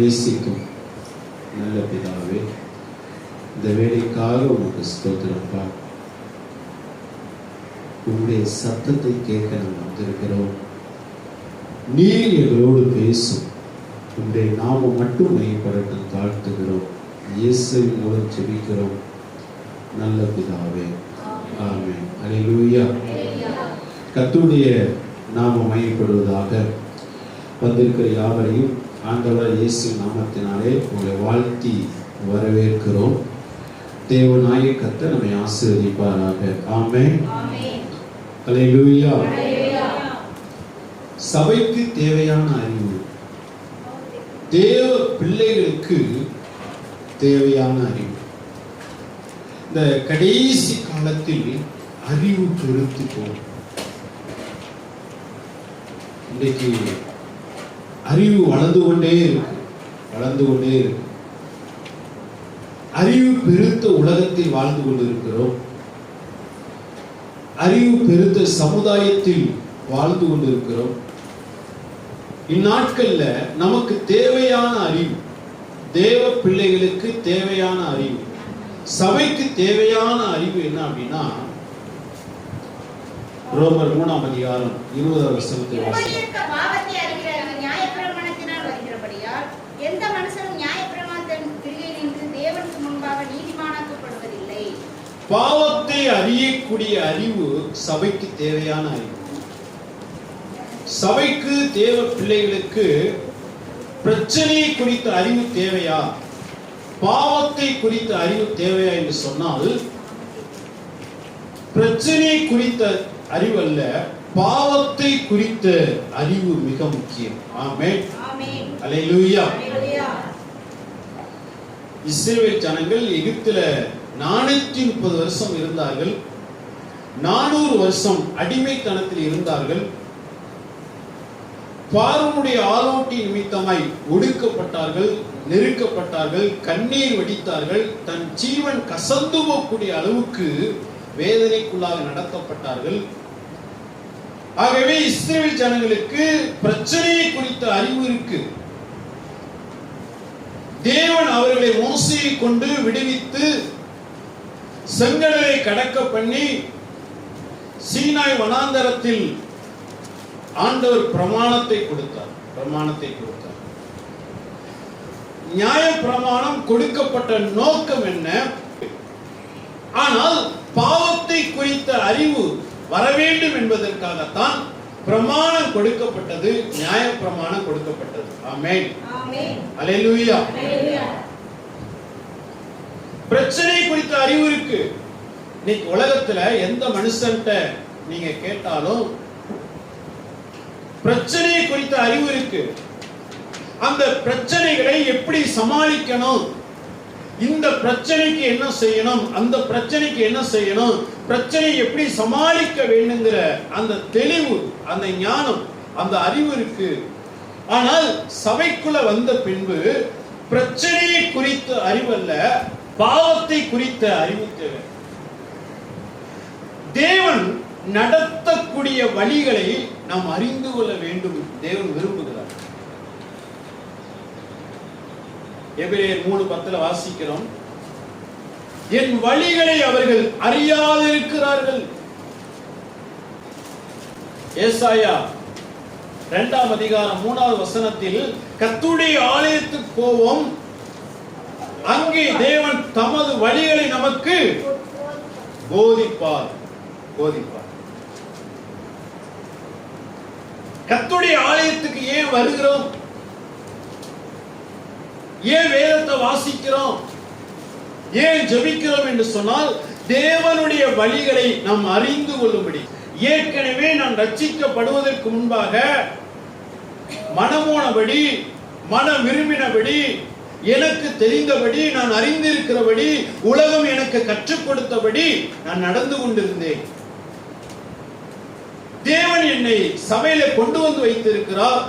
நேசிக்கும் நல்ல பிதாவே, இந்த வேலைக்காக உனக்கு ஸ்தோத்திரப்பா. உங்களுடைய சத்தத்தை கேட்க நாம் வந்திருக்கிறோம். நீர் எங்களோடு பேசும். உங்களுடைய நாமம் மட்டும் மையப்படட்டும் தாழ்த்துகிறோம். இயேசுவின் மூலம் ஜெபிக்கிறோம் நல்ல பிதாவே, ஆமென். அல்லேலூயா. கர்த்தருடைய நாமம் மையப்படுவதாக. வந்திருக்கிற யாவரையும் ஆண்டவர் இயேசு நாமத்தினாலே உங்களை வாழ்த்தி வரவேற்கிறோம். தேவனாகிய கர்த்தர் நம்மை ஆசீர்வதிப்பாராக. ஆமென். அல்லேலூயா. சபைக்கு தேவையான அறிவு, தேவ பிள்ளைகளுக்கு தேவையான அறிவு. இந்த கடைசி காலத்தில் அறிவு பெருத்து போகும். இன்றைக்கு அறிவு வளர்ந்து கொண்டே இருக்கு. அறிவு பெருத்த உலகத்தில் வாழ்ந்து கொண்டிருக்கிறோம். அறிவு பெருத்த சமுதாயத்தில் வாழ்ந்து கொண்டிருக்கிறோம். இந்நாட்கள்ல நமக்கு தேவையான அறிவு, தேவ பிள்ளைகளுக்கு தேவையான அறிவு, சபைக்கு தேவையான அறிவு என்ன அப்படின்னா, ரோமர் 3ஆம் அதிகாரம் 20ஆம் வசனத்தை வாசிக்கிறோம். எந்த மனுஷனும் நியாயப்பிரமாணத்தின் கிரியையினின்று தேவனுக்கு முன்பாக நீதிமானாக்கப்படுவதில்லை. பாவத்தை அறியக்கூடிய அறிவு சபைக்கு தேவையான அறிவு. சபைக்கு தேவ பிள்ளைகளுக்கு பிரச்சனையை குறித்த அறிவு தேவையா, பாவத்தை குறித்த அறிவு தேவையா என்று சொன்னால், பிரச்சனையை குறித்த அறிவு அல்ல, பாவத்தை குறித்த அறிவு மிக முக்கியம். ஆமென். அல்லேலூயா. இஸ்ரவேல் ஜனங்கள் எகிப்தில 430 வருஷம் இருந்தார்கள். 400 வருஷம் அடிமைத்தனத்தில் இருந்தார்கள். பார்வோனுடைய ஆலோட்டி நிமித்தமாய் ஒடுக்கப்பட்டார்கள், நெருக்கப்பட்டார்கள், கண்ணீர் வடித்தார்கள், தன் ஜீவன் கசந்து போகக்கூடிய அளவுக்கு வேதனைக்குள்ளாக நடத்தப்பட்டார்கள். ஆகவே இஸ்ரவேல் ஜனங்களுக்கு பிரச்சனையை குறித்த அறிவு இருக்கு. தேவன் அவர்களை மோசேயை கொண்டு விடுவித்து செங்கடலை கடக்க பண்ணி சீனாய் வனாந்தரத்தில் ஆண்டவர் பிரமாணத்தை கொடுத்தார். நியாய பிரமாணம் கொடுக்கப்பட்ட நோக்கம் என்ன? ஆனால் பாவத்தை குறித்த அறிவு வர வேண்டும் என்பதற்காகத்தான் பிரமாணம் கொடுக்கப்பட்டது, நியாய பிரமாணம் கொடுக்கப்பட்டது. ஆமென். அல்லேலூயா. பிரச்சனை குறித்த அறிவு இருக்கு. இன்னைக்கு உலகத்துல எந்த மனுஷன்ட்ட நீங்க கேட்டாலும் பிரச்சனை குறித்த அறிவு இருக்கு. அந்த பிரச்சனைகளை எப்படி சமாளிக்கணும், இந்த பிரச்சனைக்கு என்ன செய்யணும், அந்த பிரச்சனைக்கு என்ன செய்யணும், பிரச்சனை எப்படி சமாளிக்க வேண்டுங்கிற அந்த தெளிவு, அந்த ஞானம், அந்த அறிவு இருக்கு. ஆனால் சபைக்குள்ள வந்த பின்பு பிரச்சனையை குறித்த அறிவு அல்ல, பாவத்தை குறித்த அறிவு தேவை. தேவன் நடத்தக்கூடிய வழிகளை நாம் அறிந்து கொள்ள வேண்டும். தேவன் விரும்புகிறார். எபிரேயர் 3:10 வாசிக்கிறோம், என் வழிகளை அவர்கள் அறியாதிருக்கிறார்கள். ஏசாயா 2ஆம் அதிகாரம் 3ஆவது வசனத்தில், கர்த்தருடைய ஆலயத்துக்கு போவோம், அங்கே தேவன் தமது வழிகளை நமக்கு போதிப்பார். கர்த்தருடைய ஆலயத்துக்கு ஏன் வருகிறோம், ஏன் வேதத்தை வாசிக்கிறோம், ஏன் ஜெபிக்கிறோம் என்று சொன்னால், தேவனுடைய வழிகளை நாம் அறிந்து கொள்ளும்படி. ஏற்கனவே நான் ரட்சிக்கப்படுவதற்கு முன்பாக மனமோனபடி, மனம் விரும்பினபடி, எனக்கு தெரிந்தபடி, நான் அறிந்திருக்கிறபடி, உலகம் எனக்கு கற்றுக் கொடுத்தபடி நான் நடந்து கொண்டிருந்தேன். தேவன் என்னை சபையில கொண்டு வந்து வைத்திருக்கிறார்.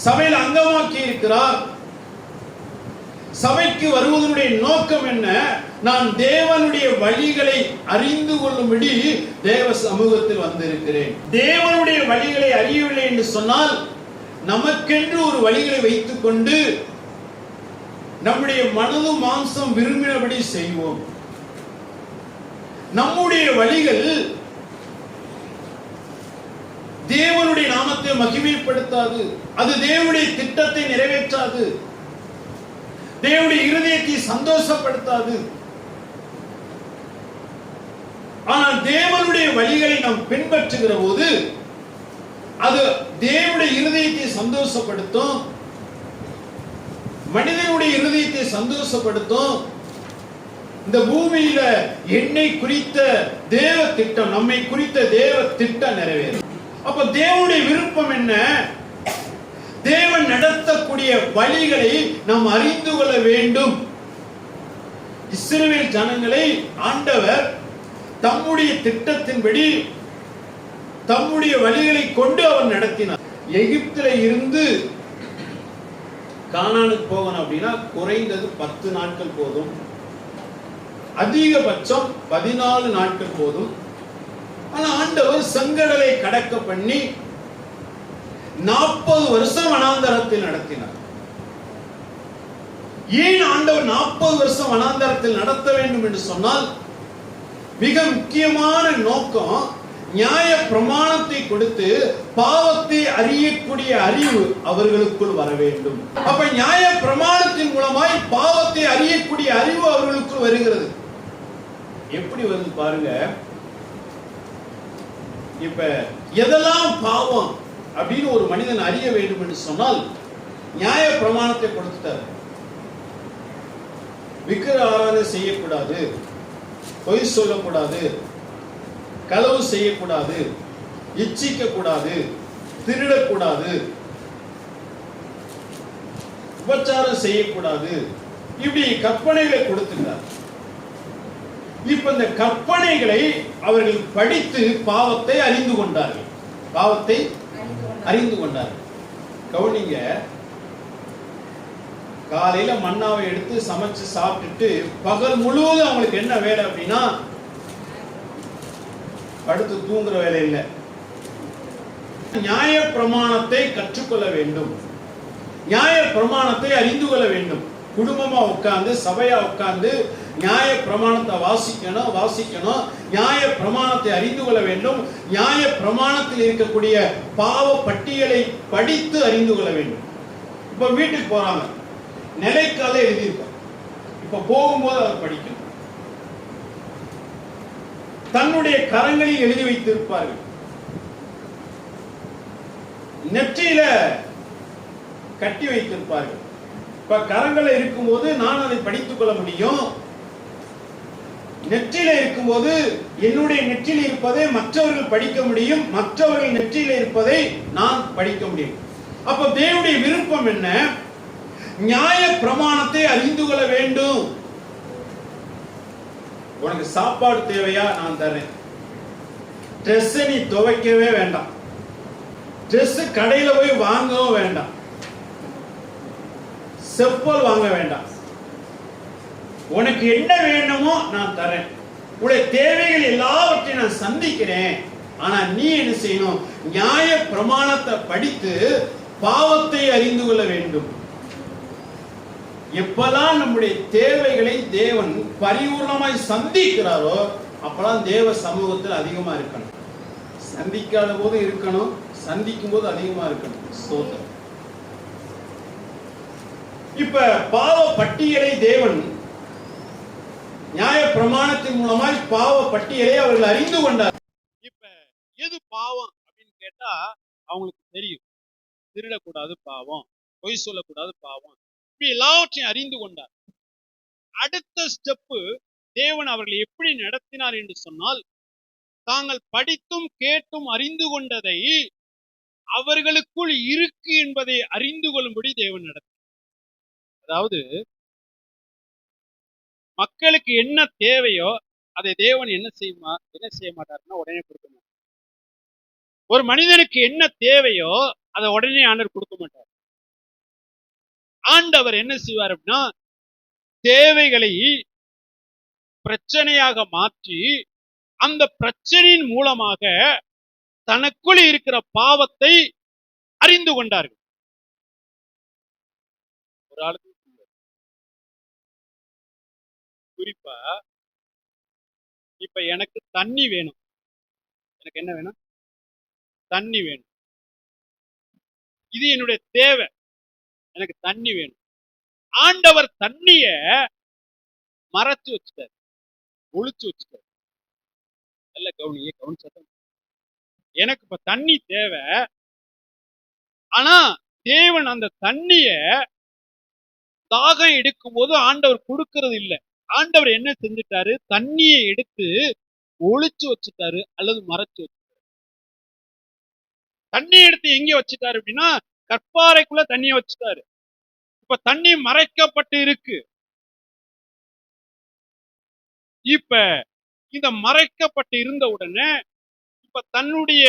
சபையில் அங்கமாக்கி இருக்கிறார். சபைக்கு வருவதனுடைய நோக்கம் என்ன? நான் தேவனுடைய வழிகளை அறிந்து கொள்ளும்படி தேவ சமூகத்தில் வந்திருக்கிறேன். தேவனுடைய வழிகளை அறியவில்லை என்று சொன்னால் நமக்கென்று ஒரு வழிகளை வைத்துக் கொண்டு நம்முடைய மனது மாம்சம் விரும்பினபடி செய்வோம். நம்முடைய வழிகள் தேவனுடைய நாமத்தை மகிமைப்படுத்தாது. அது தேவனுடைய திட்டத்தை நிறைவேற்றாது. தேவனுடைய இருதயத்தை சந்தோஷப்படுத்தாது. ஆனால் தேவனுடைய வழிகளை நாம் பின்பற்றுகிற போது அது தேவனுடைய இருதயத்தை சந்தோஷப்படுத்தும், மனிதனுடைய இருதயத்தை சந்தோஷப்படுத்தும். இந்த பூமியில என்னை குறித்த தேவ திட்டம், நம்மை குறித்த தேவ திட்டம் நிறைவேறும். அப்ப தேவனுடைய விருப்பம் என்ன? தேவன் நடத்தக்கூடிய வழிகளை நாம் அறிந்து கொள்ள வேண்டும். இஸ்ரவேல் ஜனங்களை ஆண்டவர் தம்முடைய திட்டத்தின்படி தம்முடைய வழிகளை கொண்டு அவர் நடத்தினார். எகிப்தில இருந்து கானானுக்கு போகணும் அப்படின்னா குறைந்தது 10 நாட்கள் போதும், அதிகபட்சம் 14 நாட்கள் போதும். ஆனா ஆண்டவர் செங்கடலை கடக்க பண்ணி 40 வருஷம் வனாந்தரத்தில் நடத்தினார். ஏன் ஆண்டவர் 40 வருஷம் வனாந்தரத்தில் நடத்த வேண்டும் என்று சொன்னால் மிக முக்கியமான நோக்கம், நியாய பிரமாணத்தை கொடுத்து பாவத்தை அறியக்கூடிய அறிவு அவர்களுக்குள் வர வேண்டும். அப்ப நியாய பிரமாணத்தின் மூலமாய் பாவத்தை அறியக்கூடிய அறிவு அவர்களுக்குள் வருகிறது. எப்படி வருது பாருங்க. இப்ப எதெல்லாம் பாவம் அப்படின்னு ஒரு மனிதன் அறிய வேண்டும் என்று சொன்னால் நியாய பிரமாணத்தை கொடுத்துட்டார். விக்கிர ஆராதனை செய்யக்கூடாது, பொய் சொல்லக்கூடாது, களவு செய்யக்கூடாது, இச்சிக்க கூடாது, திருடக்கூடாது, உபச்சாரம் செய்யக்கூடாது, இப்படி கற்பனைகளை கொடுத்துட்டார். இப்ப இந்த கற்பனைகளை அவர்கள் படித்து பாவத்தை அறிந்து கொண்டார்கள். பாவத்தை அறிந்து கொண்டார்கள். கவனிங்க, காலையில மன்னாவை எடுத்து சமைச்சு சாப்பிட்டுட்டு பகல் முழுவதும் அவங்களுக்கு என்ன வேலை அப்படின்னா படுத்து தூங்குற வேலை இல்லை. நியாய பிரமாணத்தை கற்றுக்கொள்ள வேண்டும், நியாய பிரமாணத்தை அறிந்து கொள்ள வேண்டும். குடும்பமா உட்கார்ந்து சபையா உட்கார்ந்து நியாய பிரமாணத்தை வாசிக்கணும். நியாய பிரமாணத்தை அறிந்து கொள்ள வேண்டும். நியாய பிரமாணத்தில் இருக்கக்கூடிய பாவ பட்டியலை படித்து அறிந்து கொள்ள வேண்டும். இப்ப வீட்டுக்கு போறாங்க, நிலைக்கால எழுதியிருக்க, இப்ப போகும்போது அதை படிக்கணும். தன்னுடைய கரங்களில் எழுதி வைத்திருப்பார்கள். நெற்றியில கட்டி வைத்திருப்பார்கள். இப்ப கரங்களை இருக்கும்போது நான் அதை படித்துக் கொள்ள முடியும். நெற்றியில இருக்கும்போது என்னுடைய நெற்றியில் இருப்பதை மற்றவர்கள் படிக்க முடியும், மற்றவர்கள் நெற்றியில இருப்பதை நான் படிக்க முடியும். அப்ப தேவனுடைய விருப்பம் என்ன? நியாய பிரமாணத்தை அறிந்து கொள்ள வேண்டும். உனக்கு சாப்பாடு தேவையா? நான் தரேன். ட்ரெஸ் நீ துவைக்கவே வேண்டாம், ட்ரெஸ் கடையில போய் வாங்கவும் வேண்டாம், செப்பல் வாங்க வேண்டாம். உனக்கு என்ன வேணுமோ நான் தரேன். உடைய தேவைகள் எல்லாவற்றையும் நான் சந்திக்கிறேன். ஆனா நீ என்ன செய்யணும்? நியாய பிரமாணத்தை படித்து பாவத்தை அறிந்து கொள்ள வேண்டும். எப்பெல்லாம் நம்முடைய தேவைகளை தேவன் பரிபூர்ணமாய் சந்திக்கிறாரோ அப்பெல்லாம் தேவ சமூகத்தில் அதிகமா இருக்கணும். சந்திக்காத போது இருக்கணும், சந்திக்கும் போது அதிகமா இருக்கணும். ஸ்தோத்திரம். இப்ப பாவ பட்டியலை தேவன் நியாய பிரமாணத்தின் மூலமாய் பாவ பட்டியலை அவர்கள் அறிந்து கொண்டார். இப்ப எது பாவம் அப்படின்னு கேட்டா அவங்களுக்கு தெரியும். திருடக்கூடாது பாவம், பொய் சொல்லக்கூடாது பாவம், இப்படி எல்லாவற்றையும் அறிந்து கொண்டார். அடுத்த ஸ்டெப்பு தேவன் அவர்களை எப்படி நடத்தினார் என்று சொன்னால், தாங்கள் படித்தும் கேட்டும் அறிந்து கொண்டதை அவர்களுக்குள் இருக்கு என்பதை அறிந்து கொள்ளும்படி தேவன் நடத்தினார். அதாவது மக்களுக்கு என்ன தேவையோ அதை தேவன் என்ன செய்ய மாட்டாருன்னா உடனே கொடுக்க மாட்டார். ஒரு மனிதனுக்கு என்ன தேவையோ அதை உடனே ஆண்டவர் கொடுக்க மாட்டார். ஆண்டவர் என்ன செய்வார் அப்படின்னா, தேவைகளை பிரச்சனையாக மாற்றி அந்த பிரச்சனையின் மூலமாக தனக்குள் இருக்கிற பாவத்தை அறிந்து கொண்டார்கள். ஒரு ஆளுக்கு குறிப்பா இப்ப எனக்கு தண்ணி வேணும். எனக்கு என்ன வேணும்? தண்ணி வேணும். இது என்னுடைய தேவை. எனக்கு தண்ணி வேணும். ஆண்டவர் தண்ணிய மறைச்சு வச்சுட்டார், ஒளிச்சு வச்சுட்டார். நல்ல கவனிச்சா எனக்கு இப்ப தண்ணி தேவை. ஆனா தேவன் அந்த தண்ணிய தாகம் எடுக்கும் போது ஆண்டவர் கொடுக்கிறது இல்ல. ஆண்டவர் என்ன செஞ்சுட்டாரு? தண்ணியை எடுத்து ஒளிச்சு வச்சுட்டாரு அல்லது மறைச்சு வச்சுட்டாரு. தண்ணி எடுத்து எங்க வச்சுட்டாரு அப்படின்னா, கற்பாறைக்குள்ள தண்ணிய வச்சுட்டாரு. இப்ப தண்ணி மறைக்கப்பட்டு இருக்கு. இப்ப இந்த மறைக்கப்பட்டு இருந்த உடனே இப்ப தன்னுடைய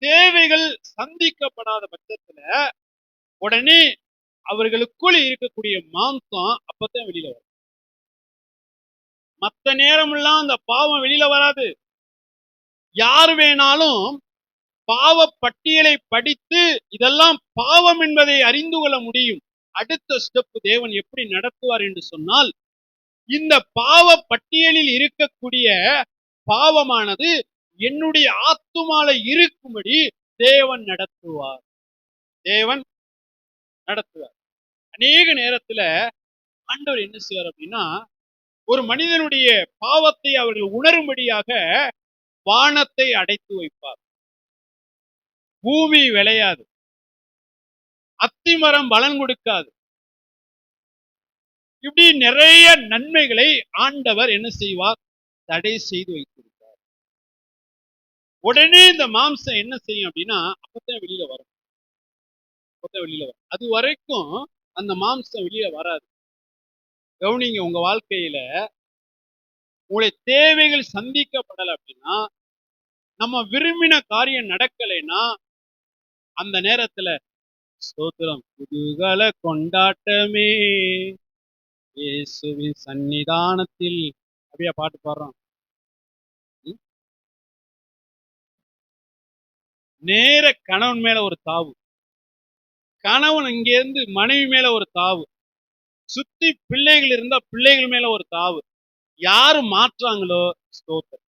தேவைகள் சந்திக்கப்படாத பட்சத்துல உடனே அவர்களுக்குள் இருக்கக்கூடிய மாம்சம் அப்பதான் வெளியில வரும். மத்த நேரமெல்லாம் அந்த பாவம் வெளியில வராது. யார் வேணாலும் பாவ பட்டியலை படித்து இதெல்லாம் பாவம் என்பதை அறிந்து கொள்ள முடியும். அடுத்த ஸ்டெப் தேவன் எப்படி நடத்துவார் என்று சொன்னால், இந்த பாவ பட்டியலில் இருக்கக்கூடிய பாவமானது என்னுடைய ஆத்துமால இருக்கும்படி தேவன் நடத்துவார். தேவன் நடத்துவார். அநேக நேரத்துல ஆண்டவர் என்ன செய்வார் அப்படின்னா, ஒரு மனிதனுடைய பாவத்தை அவர்கள் உணரும்படியாக வானத்தை அடைத்து வைப்பார். பூமி விளையாது, அத்திமரம் பலன் கொடுக்காது. இப்படி நிறைய நன்மைகளை ஆண்டவர் என்ன செய்வார்? தடை செய்து வைத்திருப்பார். உடனே இந்த மாம்சம் என்ன செய்யும் அப்படின்னா, அப்பதான் வெளியில வரும். அது வரைக்கும் அந்த மாம்சம் வெளியில வராது. கவனிங்க, உங்க வாழ்க்கையில உங்களுடைய தேவைகள் சந்திக்கப்படலை அப்படின்னா, நம்ம விரும்பின காரியம் நடக்கலைன்னா, அந்த நேரத்துல ஸ்தோத்திரம், குதூகல கொண்டாட்டமே இயேசுவின் சன்னிதானத்தில், அப்படியே பாட்டு பாடுறோம். நேர கணவன் மேல ஒரு தாவு, கணவன் இங்க இருந்து மனைவி மேல ஒரு தாவு, சுத்தி பிள்ளைகள் இருந்தா பிள்ளைகள் மேல ஒரு தாவு. யாரு மாற்றாங்களோ ஸ்தோத்திரம்.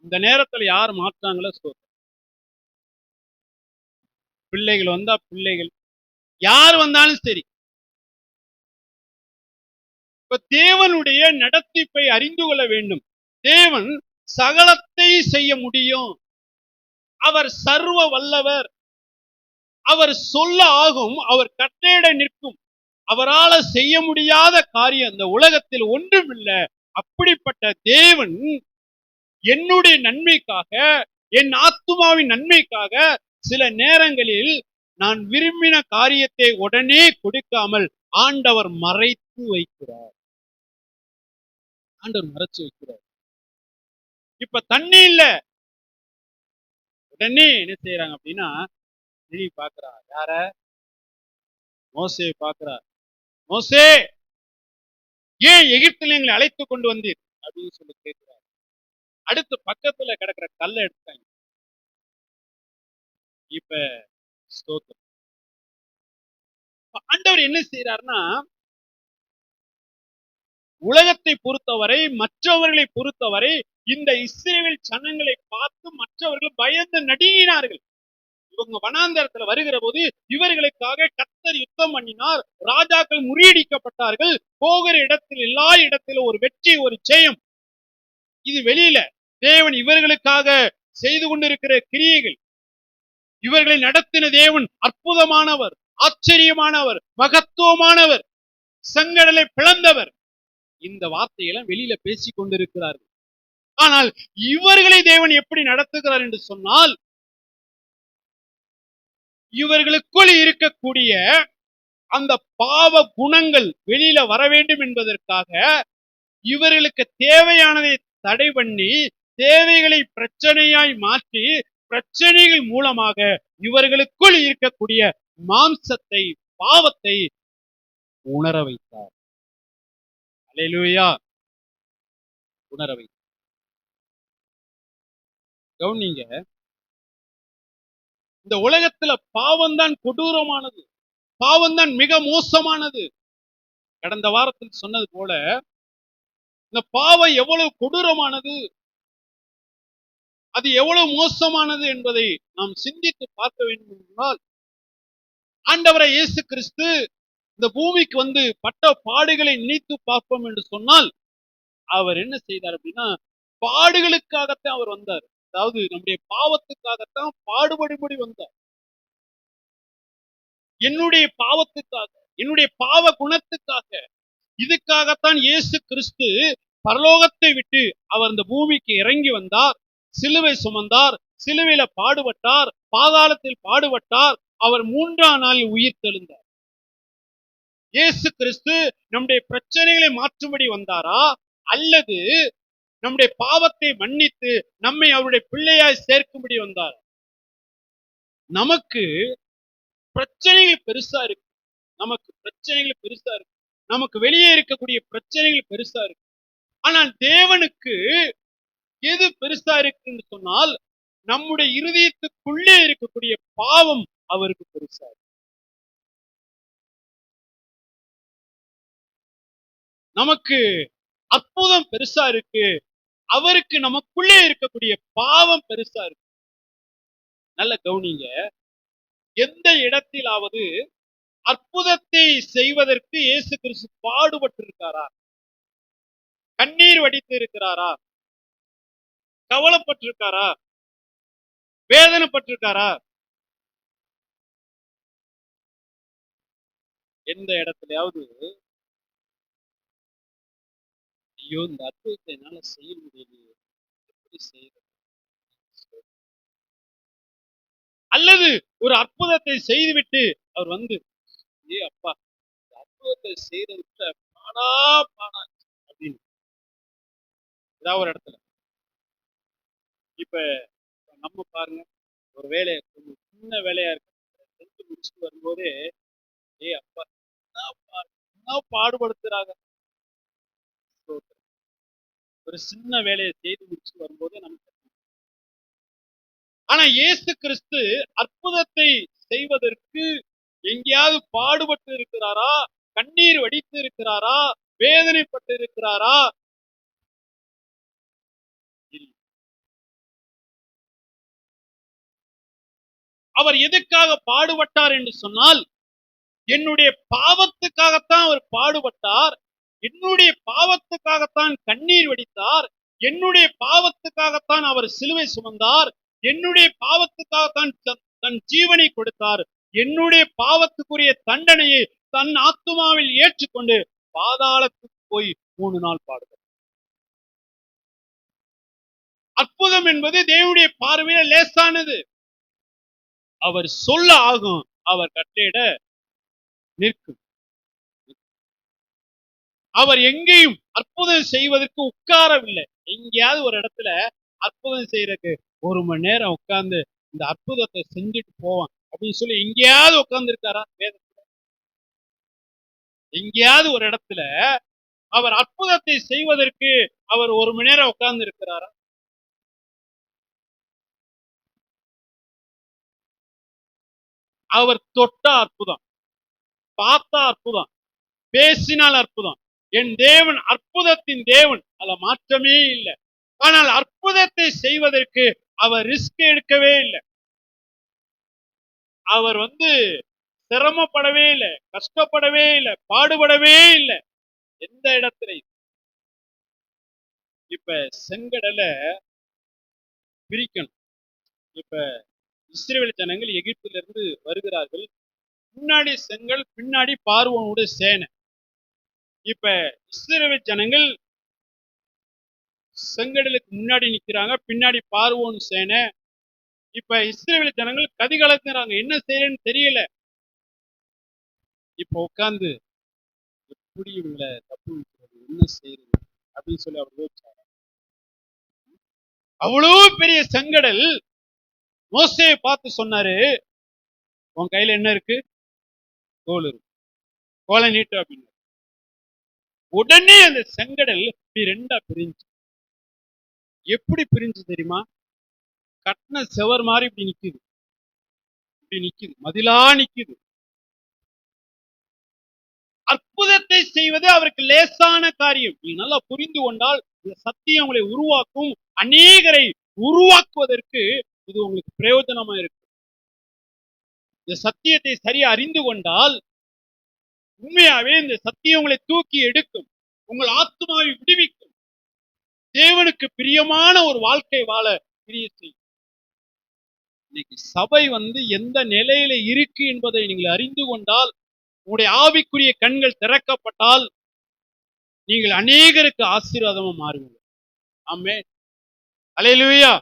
அந்த நேரத்துல யாரு மாற்றாங்களோ ஸ்தோத்திரம். பிள்ளைகள் வந்தா பிள்ளைகள், யார் வந்தாலும் சரி. இப்ப தேவனுடைய நடத்திப்பை அறிந்து கொள்ள வேண்டும். தேவன் சகலத்தை செய்ய முடியும். அவர் சர்வ வல்லவர். அவர் சொல்ல ஆகும், அவர் கட்டளையிட நிற்கும். அவரால செய்ய முடியாத காரியம் இந்த உலகத்தில் ஒன்றும் இல்லை. அப்படிப்பட்ட தேவன் என்னுடைய நன்மைக்காக, என் ஆத்துமாவின் நன்மைக்காக சில நேரங்களில் நான் விரும்பின காரியத்தை உடனே கொடுக்காமல் ஆண்டவர் மறைத்து வைக்கிறார். ஆண்டவர் மறைச்சு வைக்கிறார். இப்ப தண்ணி இல்ல, உடனே என்ன செய்யறாங்க அப்படின்னா, பாக்குறா. யார? மோசே பாக்குறா. மோசே, ஏன் எகிப்தில் எங்களை அழைத்து கொண்டு வந்தீர் அப்படின்னு சொல்லி கேட்கிறார். அடுத்து பக்கத்துல கிடக்கிற கல்லை எடுத்தாங்க. இப்ப ஸ்தோத்திரம். ஆண்டவர் என்ன செய்யறாருன்னா, உலகத்தை பொறுத்தவரை, மற்றவர்களை பொறுத்தவரை இந்த இஸ்ரவேல் ஜனங்களை பார்த்து மற்றவர்கள் பயந்து நடுங்கினார்கள். இவங்க வனாந்தரத்துல வருகிற போது இவர்களுக்காக கர்த்தர் யுத்தம் பண்ணினார். ராஜாக்கள் முறியடிக்கப்பட்டார்கள். போகிற இடத்தில் எல்லா இடத்திலும் ஒரு வெற்றி, ஒரு ஜெயம். இது வெளியில தேவன் இவர்களுக்காக செய்து கொண்டிருக்கிற கிரியைகள். இவர்களை நடத்தின தேவன் அற்புதமானவர், ஆச்சரியமானவர், மகத்துவமானவர், செங்கடலை பிளந்தவர். இந்த வார்த்தையெல்லாம் வெளியில பேசிக் கொண்டிருக்கிறார்கள். ஆனால் இவர்களை தேவன் எப்படி நடத்துகிறார் என்று சொன்னால், இவர்களுக்குள் இருக்கக்கூடிய அந்த பாவ குணங்கள் வெளியில வர வேண்டும் என்பதற்காக இவர்களுக்கு தேவையானதை தடை பண்ணி, தேவைகளை பிரச்சனையாய் மாற்றி, பிரச்சனைகள் மூலமாக இவர்களுக்குள் இருக்கக்கூடிய மாம்சத்தை, பாவத்தை உணர வைத்தார். அல்லேலூயா. உணர வைத்தார். கவனிங்க, இந்த உலகத்துல பாவம் தான் கொடூரமானது, பாவம் தான் மிக மோசமானது. கடந்த வாரத்தில் சொன்னது போல இந்த பாவம் எவ்வளவு கொடூரமானது, அது எவ்வளவு மோசமானது என்பதை நாம் சிந்தித்து பார்க்க வேண்டும் என்றால், ஆண்டவரை இயேசு கிறிஸ்து இந்த பூமிக்கு வந்து பட்ட பாடுகளை நினைத்து பார்ப்போம் என்று சொன்னால், அவர் என்ன செய்தார் அப்படின்னா, பாடுகளுக்காகத்தான் அவர் வந்தார். அதாவது நம்முடைய பாவத்துக்காகத்தான் பாடுபடும்படி வந்தார். என்னுடைய பாவத்துக்காக, என்னுடைய பாவ குணத்துக்காக, இதுக்காகத்தான் இயேசு கிறிஸ்து பரலோகத்தை விட்டு அவர் இந்த பூமிக்கு இறங்கி வந்தார், சிலுவை சுமந்தார், சிலுவையில பாடுபட்டார், பாதாளத்தில் பாடுபட்டார், அவர் 3ஆம் நாளில் உயிர் தெழுந்தார். இயேசு கிறிஸ்து நம்முடைய பிரச்சனைகளை மாற்றும்படி வந்தாரா, அல்லது நம்முடைய பாவத்தை மன்னித்து நம்மை அவருடைய பிள்ளையாய் சேர்க்கும்படி வந்தார்? நமக்கு பிரச்சனைகள் பெருசா இருக்கு, நமக்கு பிரச்சனைகள் பெருசா இருக்கு, நமக்கு வெளியே இருக்கக்கூடிய பிரச்சனைகள் பெருசா இருக்கு. ஆனால் தேவனுக்கு எது பெருசா இருக்குன்னு சொன்னால், நம்முடைய இருதயத்துக்குள்ளே இருக்கக்கூடிய பாவம் அவருக்கு பெருசா இருக்கு. நமக்கு அற்புதம் பெருசா இருக்கு, அவருக்கு நமக்குள்ளே இருக்கக்கூடிய பாவம் பெருசா இருக்கு. நல்ல கவனிங்க, எந்த இடத்திலாவது அற்புதத்தை செய்வதற்கு இயேசு கிறிஸ்து பாடுபட்டு இருக்காரா? கண்ணீர் வடித்து இருக்கிறாரா? கவலைப்பட்டிருக்காரா? வேதனைப்பட்டிருக்காரா? எந்த இடத்துலயாவது ஐயோ இந்த அற்புதத்தை என்னால செய்ய முடியலையே, எப்படி செய்யறது? அல்லது ஒரு அற்புதத்தை செய்துவிட்டு அவர் வந்து, ஏ அப்பா இந்த அற்புதத்தை செய்யறதுக்கு பாடா பாடா அப்படின்னு ஏதாவது ஒரு இடத்துல. இப்ப நம்ம பாருங்க, ஒரு வேலையை கொஞ்சம் சின்ன வேலையா இருக்கு, செஞ்சு முடிச்சுட்டு வரும்போதே, ஏ அப்பா என்ன பாடுபடுத்துறாங்க. ஒரு சின்ன வேலையை செய்து முடிச்சுட்டு வரும்போதே நமக்கு. ஆனா இயேசு கிறிஸ்து அற்புதத்தை செய்வதற்கு எங்கேயாவது பாடுபட்டு இருக்கிறாரா? கண்ணீர் வடித்து இருக்கிறாரா? வேதனைப்பட்டு இருக்கிறாரா? அவர் எதுக்காக பாடுபட்டார் என்று சொன்னால், என்னுடைய பாவத்துக்காகத்தான் அவர் பாடுபட்டார், என்னுடைய பாவத்துக்காகத்தான் கண்ணீர் வடித்தார், என்னுடைய பாவத்துக்காகத்தான் அவர் சிலுவை சுமந்தார், என்னுடைய பாவத்துக்காகத்தான் தன் ஜீவனை கொடுத்தார், என்னுடைய பாவத்துக்குரிய தண்டனையை தன் ஆத்துமாவில் ஏற்றுக்கொண்டு பாதாளத்துக்கு போய் 3 நாள் பாடுபட்டார். அற்புதம் என்பது தேவனுடைய பார்வையில லேசானது. அவர் சொல்ல ஆகும், அவர் கட்டளையிட நிற்கும். அவர் எங்கேயும் அற்புதம் செய்வதற்கு உட்காரவில்லை. எங்கேயாவது ஒரு இடத்துல அற்புதம் செய்யறதுக்கு 1 மணி நேரம் உட்கார்ந்து இந்த அற்புதத்தை செஞ்சுட்டு போவான் அப்படின்னு சொல்லி எங்கேயாவது உட்கார்ந்து இருக்காரா? வேதத்துல எங்கேயாவது ஒரு இடத்துல அவர் அற்புதத்தை செய்வதற்கு அவர் 1 மணி நேரம் உட்கார்ந்து இருக்கிறாரா? அவர் தொட்டா அற்புதம், பார்த்தா அற்புதம், பேசினால் அற்புதம். என் தேவன் அற்புதத்தின் தேவன், அதுல மாற்றமே இல்லை. ஆனால் அற்புதத்தை செய்வதற்கு அவர் ரிஸ்க் எடுக்கவே இல்லை. அவர் சிரமப்படவே இல்லை, கஷ்டப்படவே இல்லை, பாடுபடவே இல்லை. எந்த இடத்துல இப்ப செங்கடலை பிரிக்கணும். இப்ப இஸ்ரவேல் ஜனங்கள் எகிப்திலிருந்து வருகிறார்கள். முன்னாடி செங்கல், பின்னாடி பார்வோனுடைய சேனை. இப்ப இஸ்ரவேல் ஜனங்கள் செங்கடலுக்கு முன்னாடி நிக்கிறாங்க, பின்னாடி பார்வோன் சேனை. இப்ப இஸ்ரவேல் ஜனங்கள் கதிகலக்குறாங்க, என்ன செய்யறேன்னு தெரியல. இப்ப உட்கார்ந்து எப்படி இவங்களை தப்பு வைக்கிறது, என்ன செய்யறது அப்படின்னு சொல்லி அவர் யோசிச்சாரு. அவ்வளவு பெரிய செங்கடல். மோசேயை பார்த்து சொன்னாரு, உன் கையில என்ன இருக்கு? கோல் இருக்கு. கோலை நீட்டு அப்படின்னு. உடனே அந்த செங்கடல் இப்படி ரெண்டா பிரிஞ்சு. எப்படி பிரிஞ்சு தெரியுமா? கட்டின செவர் மாதிரி இப்படி நிக்குது, இப்படி நிக்குது, மதிலா நிக்குது. அற்புதத்தை செய்வது அவருக்கு லேசான காரியம். நீ நல்லா புரிந்து கொண்டால் இந்த சத்தியம் உங்களை உருவாக்கும், அநேகரை உருவாக்குவதற்கு இது உங்களுக்கு பிரயோஜனமா இருக்கு. இந்த சத்தியத்தை சரியா அறிந்து கொண்டால் உண்மையாவே இந்த சத்தியம் உங்களை தூக்கி எடுக்கும், உங்கள் ஆத்மாவை விடுவிக்கும், தேவனுக்கு பிரியமான ஒரு வாழ்க்கை வாழ கிரியை செய்யும். இன்னைக்கு சபை எந்த நிலையில இருக்கு என்பதை நீங்கள் அறிந்து கொண்டால், உங்களுடைய ஆவிக்குரிய கண்கள் திறக்கப்பட்டால், நீங்கள் அநேகருக்கு ஆசீர்வாதமா மாறுவீங்க. ஆமென். அல்லேலூயா.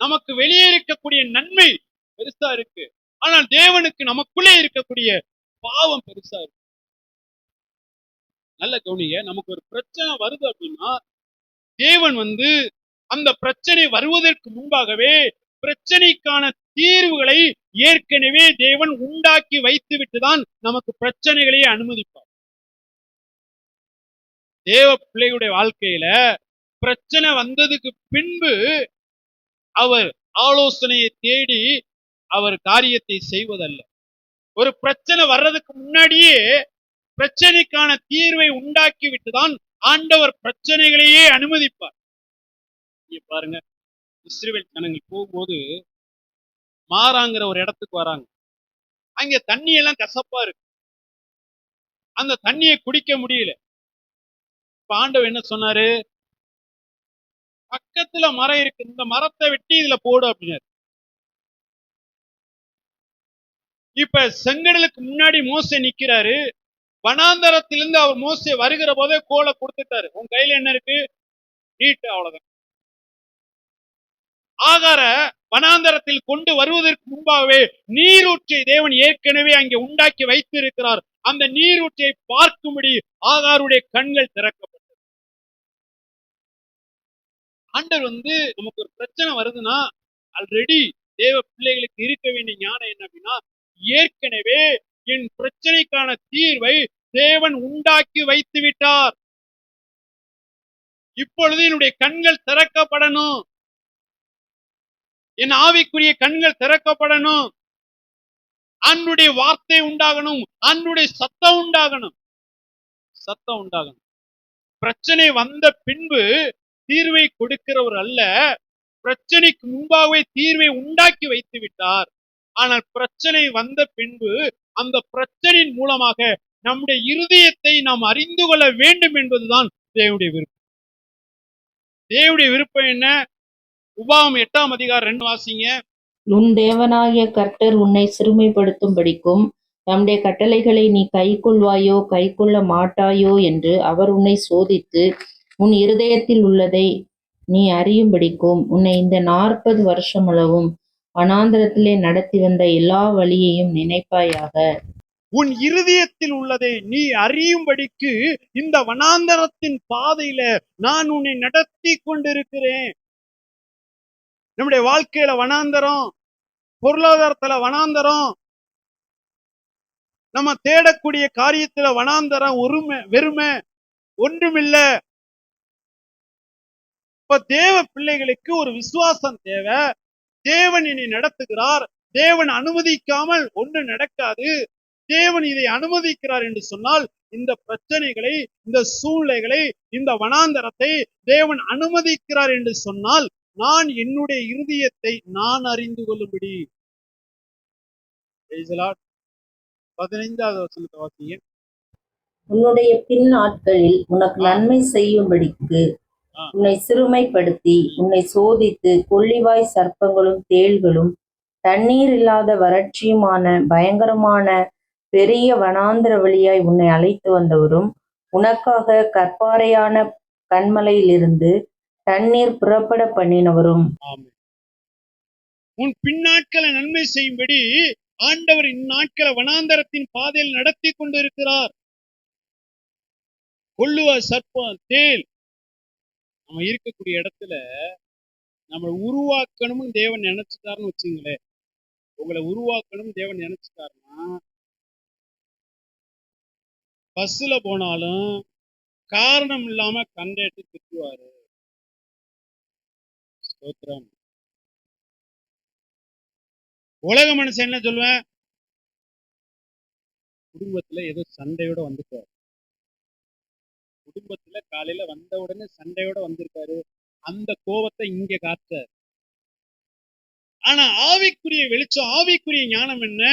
நமக்கு வெளியே இருக்கக்கூடிய நன்மை பெருசா இருக்கு, ஆனால் தேவனுக்கு நமக்குள்ளே இருக்கக்கூடிய பாவம் பெருசா இருக்கு. நல்ல கவனிங்க. நமக்கு ஒரு பிரச்சனை வருது அப்படின்னா, தேவன் அந்த பிரச்சனை வருவதற்கு முன்பாகவே பிரச்சனைக்கான தீர்வுகளை ஏற்கனவே தேவன் உண்டாக்கி வைத்து விட்டுதான் நமக்கு பிரச்சனைகளை அனுமதிப்பார். தேவ பிள்ளையுடைய வாழ்க்கையில பிரச்சனை வந்ததுக்கு பின்பு அவர் ஆலோசனையை தேடி அவர் காரியத்தை செய்வதல்ல. ஒரு பிரச்சனை வர்றதுக்கு முன்னாடியே பிரச்சனைக்கான தீர்வை உண்டாக்கி விட்டுதான் ஆண்டவர் பிரச்சனைகளையே அனுமதிப்பார். பாருங்க, இஸ்ரவேல் ஜனங்கள் போகும்போது மாறாங்கிற ஒரு இடத்துக்கு வராங்க. அங்க தண்ணி எல்லாம் கசப்பா இருக்கு, அந்த தண்ணியை குடிக்க முடியல. இப்ப ஆண்டவர் என்ன சொன்னாரு? பக்கத்துல மரம் இருக்கு, இந்த மரத்தை வெட்டி இதுல போடு அப்படின்னாரு. இப்ப செங்கடலுக்கு முன்னாடி மோசே நிக்கிறாரு. வனாந்தரத்திலிருந்து அவர் மோசே வருகிற போதே கோலை கொடுத்துட்டாரு. உன் கையில என்ன இருக்கு? நீட்டு, அவ்வளவுதான். ஆகார வனாந்தரத்தில் கொண்டு வருவதற்கு முன்பாகவே நீரூற்றை தேவன் ஏற்கனவே அங்கே உண்டாக்கி வைத்து இருக்கிறார். அந்த நீரூற்றை பார்க்கும்படி ஆகாருடைய கண்கள் திறக்கப்பட்டது. ஆண்டவர் நமக்கு ஒரு பிரச்சனை வருதுன்னா, ஆல்ரெடி தேவ பிள்ளைகளுக்கு இருக்க வேண்டிய ஞானம் என்ன அப்படின்னா, ஏற்கனவே என் பிரச்சனைக்கான தீர்வை தேவன் உண்டாக்கி வைத்து விட்டார். இப்பொழுது என்னுடைய கண்கள் திறக்கப்படணும், என் ஆவிக்குரிய கண்கள் திறக்கப்படணும், அன்னுடைய வார்த்தை உண்டாகணும், அன்னுடைய சத்தம் உண்டாகணும், சத்தம் உண்டாகணும். பிரச்சனை வந்த பின்பு தீர்வை கொடுக்கிறவர் அல்ல, பிரச்சனைக்கு முன்பாகவே தீர்வை உண்டாக்கி வைத்து விட்டார். ஆனால் பிரச்சனை வந்த பின்பு அந்த பிரச்சனையின் மூலமாக நம்முடைய இருதயத்தை நாம் அறிந்து கொள்ள வேண்டும் என்பதுதான் தேவனுடைய விருப்பம். தேவனுடைய விருப்பம் என்ன? உபாகமம் 8ஆம் அதிகாரம் 2 வாசிங்க. உன் தேவனாகிய கர்த்தர் உன்னை சிறுமைப்படுத்தும்படிக்கும் தம்முடைய கட்டளைகளை நீ கைக்கொள்வாயோ கைக்கொள்ள மாட்டாயோ என்று அவர் உன்னை சோதித்து உன் இருதயத்தில் உள்ளதை நீ அறியும்படிக்கும் உன்னை இந்த 40 வருஷமளவும் வனாந்தரத்திலே நடத்தி வந்த எல்லா வழியையும் நினைப்பாயாக. உன் இருதயத்தில் உள்ளதை நீ அறியும்படிக்கு இந்த வனாந்தரத்தின் பாதையில நான் உன்னை நடத்தி கொண்டிருக்கிறேன். நம்முடைய வாழ்க்கையில வனாந்தரம், பொருளாதாரத்துல வனாந்தரம், நம்ம தேடக்கூடிய காரியத்துல வனாந்தரம், வெறுமை, ஒன்றுமில்ல. இப்ப தேவ பிள்ளைகளுக்கு ஒரு விசுவாசம் தேவை. தேவன் என்னை நடத்துகிறார், தேவன் அனுமதிக்காமல் ஒன்று நடக்காது, தேவன் இதை அனுமதிக்கிறார் என்று சொன்னால், இந்த பிரச்சனைகளை, இந்த சூழ்நிலைகளை, இந்த வனாந்தரத்தை தேவன் அனுமதிக்கிறார் என்று சொன்னால், நான் என்னுடைய இருதயத்தை நான் அறிந்து கொள்ளும்படி. 15வது வசனத்தை வாசிங்க. உன்னுடைய பின் நாட்களில் உனக்கு நன்மை செய்யும்படிக்கு உன்னை சிறுமைப்படுத்தி உன்னை சோதித்து கொள்ளிவாய் சர்ப்பங்களும் தேள்களும் தண்ணீர் இல்லாத வறட்சியுமான பயங்கரமான பெரிய வனாந்தர வழியாய் உன்னை அழைத்து வந்தவரும் உனக்காக கற்பாறையான கன்மலையிலிருந்து தண்ணீர் புறப்பட பண்ணினவரும். உன் பின்னாட்களை நன்மை செய்யும்படி ஆண்டவர் இந்நாட்களை வனாந்தரத்தின் பாதையில் நடத்தி கொண்டிருக்கிறார். கொள்ளுவ சர்ப்பம், தேள், நம்ம இருக்கக்கூடிய இடத்துல நம்ம உருவாக்கணும்னு தேவன் நினைச்சுட்டாருன்னு வச்சுங்களேன். உங்களை உருவாக்கணும் தேவன் நினைச்சுட்டாருன்னா, பஸ்ல போனாலும் காரணம் இல்லாம கண்டேட்டு திட்டுவாரு. ஸ்தோத்திரம். உலக மனுஷன் என்ன சொல்லுவேன்? குடும்பத்துல ஏதோ சண்டையோட வந்துட்டாரு, குடும்பத்துல காலையில வந்த உடனே சண்டையோட வந்திருக்காரு, அந்த கோபத்தை இங்க காட்டார். ஆனா ஆவிக்குரிய வெளிச்சம், ஆவிக்குரிய ஞானம் என்ன?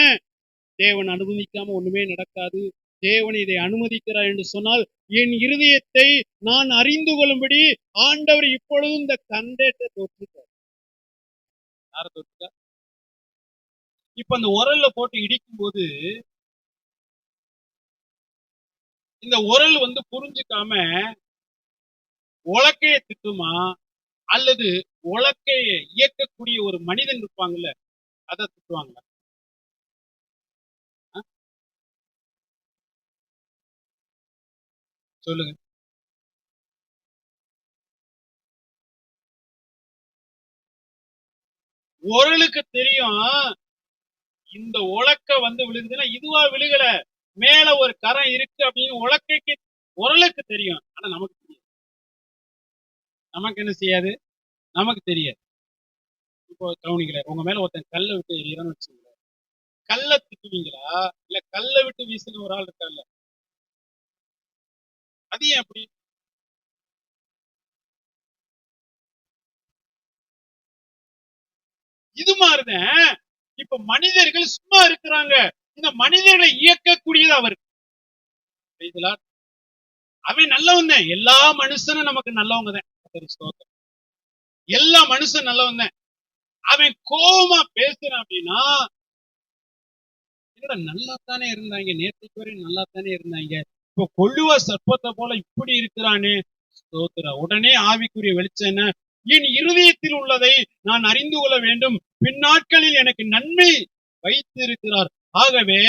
தேவன் அனுமதிக்காம ஒண்ணுமே நடக்காது, தேவன் இதை அனுமதிக்கிறார் என்று சொன்னால் என் இருதயத்தை நான் அறிந்து கொள்ளும்படி ஆண்டவர் இப்பொழுதும் இந்த கண்டேட்டை தொட்டுட்டார். யார தொட்டுட்டார்? இப்ப அந்த உரல்ல போட்டு இடிக்கும் போது இந்த உரல் புரிஞ்சுக்காம உலக்கைய திட்டுமா, அல்லது உலக்கைய இயக்கக்கூடிய ஒரு மனிதன் இருப்பாங்கல்ல, அதை திட்டுவாங்களா? சொல்லுங்க. உரலுக்கு தெரியும் இந்த உலக்க விழுகுதுன்னா இதுவா விழுகல, மேல ஒரு கரம் இருக்கு அப்படின்னு உலக்கைக்கு உரலுக்கு தெரியும். ஆனா நமக்கு தெரியாது. நமக்கு என்ன செய்யாது? நமக்கு தெரியாது. இப்போ கவனிக்கல, உங்க மேல ஒருத்தன் கல்லை விட்டு எறியறான்னு வச்சுக்கோங்க, கல்லை திட்டுவீங்களா இல்ல கல்லை விட்டு வீசுன ஒரு ஆள் இருக்கால, அது ஏன் அப்படி? இது மாதிரிதான் இப்ப மனிதர்கள் சும்மா இருக்கிறாங்க, இந்த மனிதர்களை இயக்கக்கூடியது அவர். அவன் நல்லவன் தான், எல்லா மனுஷனும் நமக்கு நல்லவங்க தான், எல்லா மனுஷன் நல்லவன் தான். அவன் கோபமா பேசுறான் அப்படின்னா, நல்லா தானே இருந்தாங்க, நேற்றுக்கு வரை நல்லா தானே இருந்தாங்க, இப்ப கொள்ளுவ சர்ப்பத்தை போல இப்படி இருக்கிறானே. உடனே ஆவிக்குரிய வெளிச்சம் என்ன? என் இருதயத்தில் உள்ளதை நான் அறிந்து கொள்ள வேண்டும், பின்னாட்களில் எனக்கு நன்மை வைத்து இருக்கிறார். ஆகவே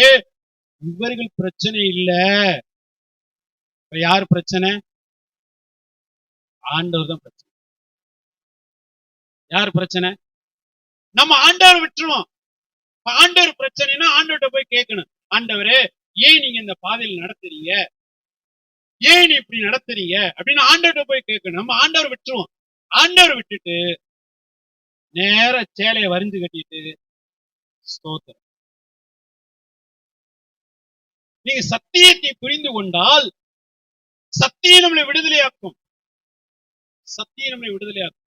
இவர்கள் பிரச்சனை இல்ல, யார் பிரச்சனை? ஆண்டவர் தான் பிரச்சனை. யார் பிரச்சனை? நம்ம ஆண்டவர் விட்டுருவோம். ஆண்டவர் பிரச்சனைனா ஆண்டவர்கிட்ட போய் கேட்கணும், ஆண்டவரே ஏன் நீங்க இந்த பாதையில் நடத்துறீங்க, ஏன் இப்படி நடத்துறீங்க அப்படின்னு ஆண்டவர்கிட்ட போய் கேட்கணும். நம்ம ஆண்டவர் விட்டுருவோம். ஆண்டவர் விட்டுட்டு நேர சேலையை வரிஞ்சு கட்டிட்டு ஸ்தோத்திரம். நீங்க சத்தியத்தை புரிந்து கொண்டால் சத்தியம் நம்மளை விடுதலையாக்கும், சத்தியம் நம்மளை விடுதலையாக்கும்.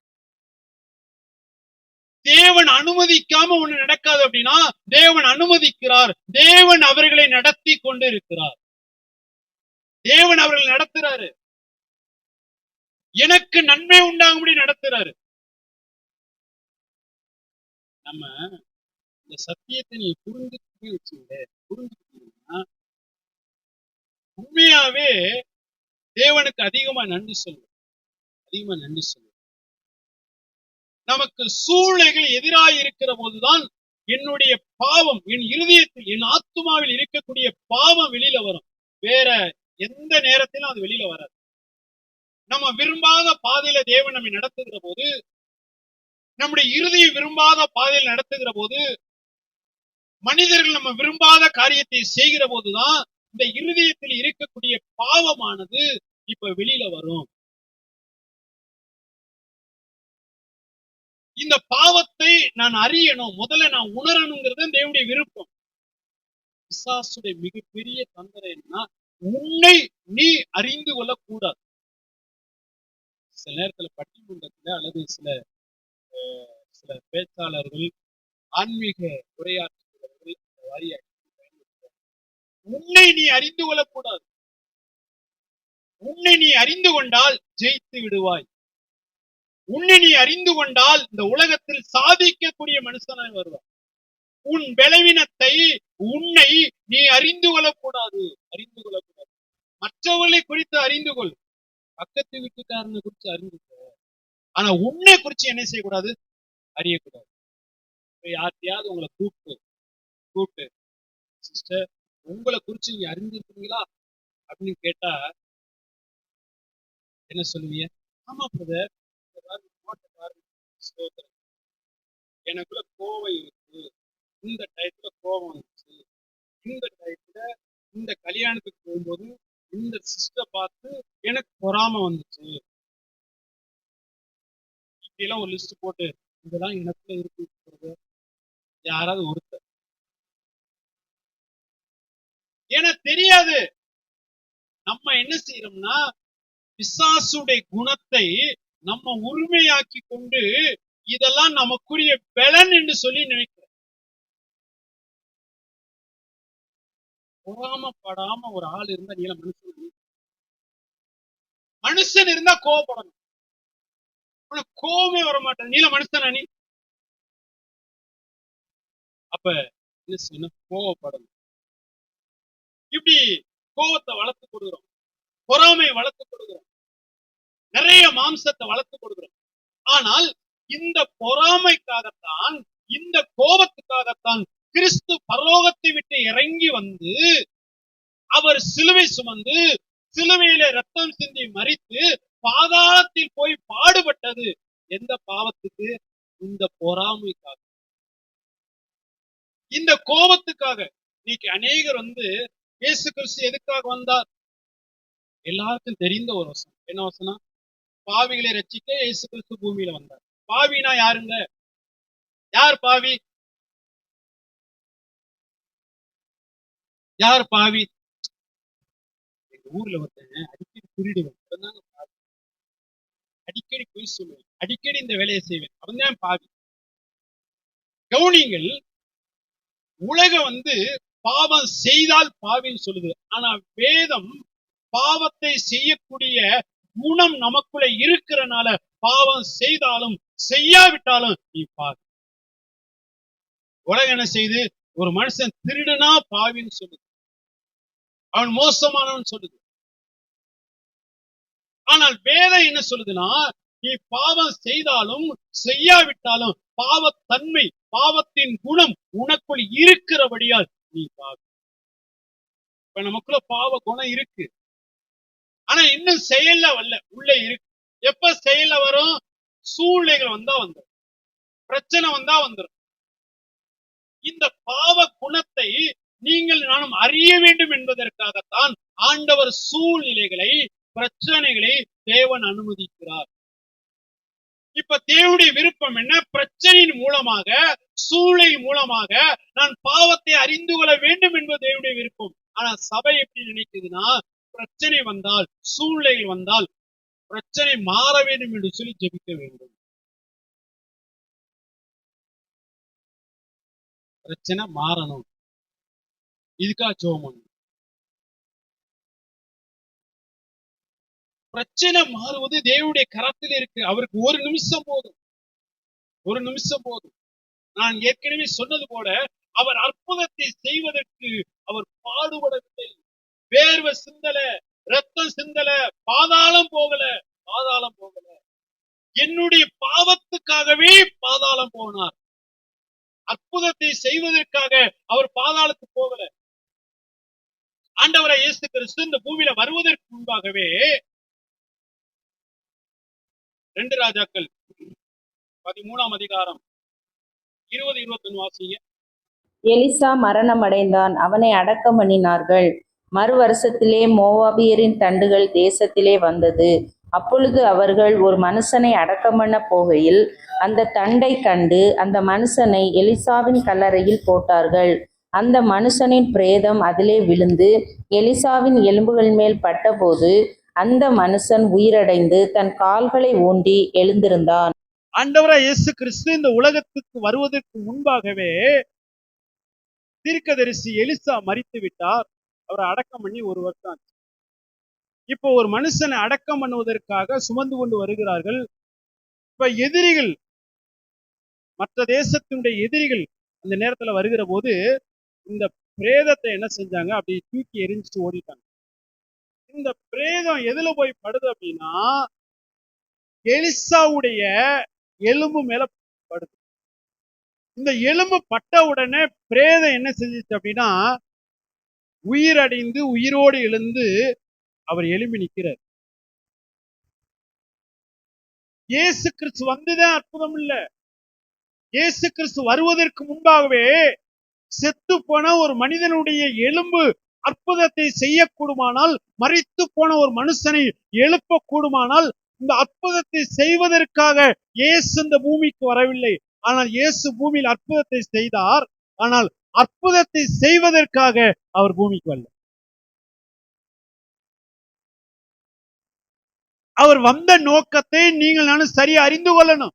தேவன் அனுமதிக்காம ஒண்ணு நடக்காது அப்படின்னா தேவன் அனுமதிக்கிறார், தேவன் அவர்களை நடத்தி கொண்டு இருக்கிறார், தேவன் அவர்களை நடத்துறாரு, எனக்கு நன்மை உண்டாகும்படி நடத்துறாரு. நம்ம இந்த சத்தியத்தை நீ புரிஞ்சுக்கிட்டே வச்சுங்க, புரிஞ்சுக்கிட்டீங்கன்னா உண்மையாவே தேவனுக்கு அதிகமா நன்றி சொல்லுவோம், அதிகமா நன்றி சொல்லுவோம். நமக்கு சூழ்நிலைகள் எதிராக இருக்கிற போதுதான் என்னுடைய பாவம், என் இருதயத்தில் என் ஆத்துமாவில் இருக்கக்கூடிய பாவம் வெளியில வரும், வேற எந்த நேரத்திலும் அது வெளியில வராது. நம்ம விரும்பாத பாதையில தேவன் நம்மை நடத்துகிற போது, நம்முடைய இருதயம் விரும்பாத பாதையில் நடத்துகிற போது, மனிதர்கள் நம்ம விரும்பாத காரியத்தை செய்கிற போதுதான் இந்த இருதயத்தில் இருக்கக்கூடிய பாவமானது இப்ப வெளியில வரும். இந்த பாவத்தை நான் அறியணும், முதல்ல நான் உணரணுங்கிறது தேவனுடைய விருப்பம். பிசாசுடைய மிகப்பெரிய தந்திரம் என்ன? உன்னை நீ அறிந்து கொள்ளக்கூடாது. சில நேரத்துல பட்டிமன்றத்துல அல்லது சில பேச்சாளர்கள், ஆன்மீக உரையாற்றுகிறவர்கள் உன்னை நீ அறிந்து கொள்ளக்கூடாது. உன்னை நீ அறிந்து கொண்டால் ஜெயித்து விடுவாய். உன்னை நீ அறிந்து கொண்டால் இந்த உலகத்தில் சாதிக்கக்கூடிய மனுஷனாய் வருவார். உன் பலவீனத்தை, உன்னை நீ அறிந்து கொள்ளக்கூடாது, அறிந்து கொள்ளக்கூடாது. மற்றவர்களை குறித்து அறிந்து கொள், பக்கத்து வீட்டுக்காரனை குறித்து அறிந்து கொள், ஆனா உன்னை குறித்து என்ன செய்யக்கூடாது? அறியக்கூடாது. யார்த்தையாவது உங்களை கூப்பிட்டு சிஸ்டர் உங்களை குறிச்சு நீங்க அறிஞ்சிருக்கீங்களா அப்படின்னு கேட்டா என்ன சொல்லுவீங்க? ஆமா பிரதர், எனக்குள்ள கோபம் இருக்கு, இந்த டயத்துல கோபம் வந்துச்சு, இந்த டயத்துல இந்த கல்யாணத்துக்கு போகும்போது இந்த சிஸ்டர் பார்த்து எனக்கு பொறாம வந்துச்சு. இப்படியெல்லாம் ஒரு லிஸ்ட் போட்டு இதெல்லாம் எனக்குள்ள இருக்கு யாராவது ஒருத்தர். ஏன்னா தெரியாது. நம்ம என்ன செய்யறோம்னா பிசாசுடைய குணத்தை நம்ம உரிமையாக்கி கொண்டு இதெல்லாம் நமக்குரிய பலன் என்று சொல்லி நினைக்கிறோம். பொறாமப்படாம ஒரு ஆள் இருந்தா நீல மனுஷன் இருந்தா கோவப்படணும். கோவமே வர மாட்டேன் நீல மனுஷன் அணி. அப்ப என்ன செய்யணும்? கோவப்படணும். இப்படி கோவத்தை வளர்த்து கொடுக்கிறோம், பொறாமையை வளர்த்து கொடுக்கிறோம், நிறைய மாம்சத்தை வளர்த்து கொடுக்கிறோம். ஆனால் இந்த பொறாமைக்காகத்தான், இந்த கோபத்துக்காகத்தான் கிறிஸ்து பரலோகத்தை விட்டு இறங்கி வந்து அவர் சிலுவை சுமந்து சிலுவையில ரத்தம் சிந்தி மரித்து பாதாளத்தில் போய் பாடுபட்டது எந்த பாவத்துக்கு? இந்த பொறாமைக்காக, இந்த கோபத்துக்காக. இன்னைக்கு அநேகர் வந்து இயேசு கிறிஸ்து எதுக்காக வந்தார்? எல்லாருக்கும் தெரிந்த ஒரு வசனம். என்ன வசனம்? பாவிகளை ரட்சிக்க இயேசு கிறிஸ்து பூமியில வந்தார். பாவினா யாருங்க? யார் பாவி? யார் பாவி? எங்க ஊர்ல ஒருத்தன் அடிக்கடி திருடுவேன், அடிக்கடி பொய் சொல்லுவேன், அடிக்கடி இந்த வேலையை செய்வேன், அவன் தான் பாவி. கவுனிங்கள், உலகம் வந்து பாவம் செய்தால் பாவின்னு சொல்லுது. ஆனா வேதம் பாவத்தை செய்யக்கூடிய குணம் நமக்குள்ள இருக்கிறனால பாவம் செய்தாலும் செய்யாவிட்டாலும் நீ பாவி. உலகம் என்ன செய்து? ஒரு மனுஷன் திருடுனா பாவின்னு சொல்லுது, அவன் மோசமானவன் சொல்லுது. ஆனால் வேதம் என்ன சொல்லுதுன்னா, நீ பாவம் செய்தாலும் செய்யாவிட்டாலும் பாவத்தன்மை, பாவத்தின் குணம் உனக்குள் இருக்கிறபடியால் நீ பாவி. இப்ப நமக்குள்ள பாவ குணம் இருக்கு, ஆனா இன்னும் செயல்ல வரல, உள்ள இருக்கு. எப்ப செயல்ல வரும்? சூழ்நிலைகள் வந்தா வந்துடும், பிரச்சனை வந்தா வந்துடும். இந்த பாவ குணத்தை நீங்கள் நானும் அறிய வேண்டும் என்பதற்காகத்தான் ஆண்டவர் சூழ்நிலைகளை, பிரச்சனைகளை தேவன் அனுமதிக்கிறார். இப்ப தேவனுடைய விருப்பம் என்ன? பிரச்சனையின் மூலமாக, சூழ்நிலை மூலமாக நான் பாவத்தை அறிந்து கொள்ள வேண்டும் என்பது தேவனுடைய விருப்பம். ஆனா சபை எப்படி நினைக்குதுன்னா, பிரச்சனை வந்தால், சூழ்நிலைகள் வந்தால் பிரச்சனை மாற வேண்டும் என்று சொல்லி ஜெபிக்க வேண்டும். பிரச்சனை மாறணும், இதுக்கா ஜெபம். பிரச்சனை மாறுவது தேவனுடைய கரத்தில் இருக்கு. அவருக்கு ஒரு நிமிஷம் போதும், ஒரு நிமிஷம் போதும். நான் ஏற்கனவே சொன்னது போல அவர் அற்புதத்தை செய்வதற்கு அவர் பாடுபடவில்லை. வேர்வை சிந்தல, ரத்தம் சிந்தல, பாதாளம் போகல, பாதாளம் போகல. என்னுடைய பாவத்துக்காகவே பாதாளம் போனார். அற்புதத்தை செய்வதற்காக அவர் பாதாளத்துக்கு போகல. ஆண்டவரை இயேசு கிறிஸ்து இந்த பூமியில வருவதற்கு முன்பாகவே 2 ராஜாக்கள் 13ஆம் அதிகாரம் 20-21 வாசிங்க. எலிசா மரணம் அடைந்தான், அவனை அடக்கம் பண்ணினார்கள். மறு வருஷத்திலே மோவாபியரின் தண்டுகள் தேசத்திலே வந்தது. அப்பொழுது அவர்கள் ஒரு மனுஷனை அடக்கம் பண்ண போகையில் அந்த தண்டை கண்டு அந்த மனுஷனை எலிசாவின் கல்லறையில் போட்டார்கள். அந்த மனுஷனின் பிரேதம் அதிலே விழுந்து எலிசாவின் எலும்புகள் மேல் பட்டபோது அந்த மனுஷன் உயிரடைந்து தன் கால்களை ஊன்றி எழுந்திருந்தான். ஆண்டவராய் இயேசு கிறிஸ்து இந்த உலகத்துக்கு வருவதற்கு முன்பாகவே தீர்க்கதரிசி எலிசா மரித்து விட்டார். அவரை அடக்கம் பண்ணி 1 வருஷம் ஆச்சு. இப்போ ஒரு மனுஷனை அடக்கம் பண்ணுவதற்காக சுமந்து கொண்டு வருகிறார்கள். இப்ப எதிரிகள், மற்ற தேசத்தினுடைய எதிரிகள் அந்த நேரத்துல வருகிற போது இந்த பிரேதத்தை என்ன செஞ்சாங்க? அப்படி தூக்கி எரிஞ்சிட்டு ஓடிட்டாங்க. இந்த பிரேதம் எதுல போய் படுது அப்படின்னா, எலிசாவுடைய எலும்பு மேல படுது. இந்த எலும்பு பட்ட உடனே பிரேதம் என்ன செஞ்சிச்சு அப்படின்னா, உயிரடைந்து உயிரோடு எழுந்து அவர் எழும்பி நிற்கிறார். இயேசு கிறிஸ்து வந்துதான் அற்புதம் இல்ல. இயேசு கிறிஸ்து வருவதற்கு முன்பாகவே செத்து போன ஒரு மனிதனுடைய எலும்பு அற்புதத்தை செய்யக்கூடுமானால், மரித்து போன ஒரு மனுஷனை எழுப்ப கூடுமானால், இந்த அற்புதத்தை செய்வதற்காக இயேசு இந்த பூமிக்கு வரவில்லை. ஆனால் இயேசு பூமியில் அற்புதத்தை செய்தார். ஆனால் அற்புதத்தை செய்வதற்காக அவர் பூமிக்கு வரல. அவர் வந்த நோக்கத்தை நீங்கள் நானும் சரியா அறிந்து கொள்ளணும்.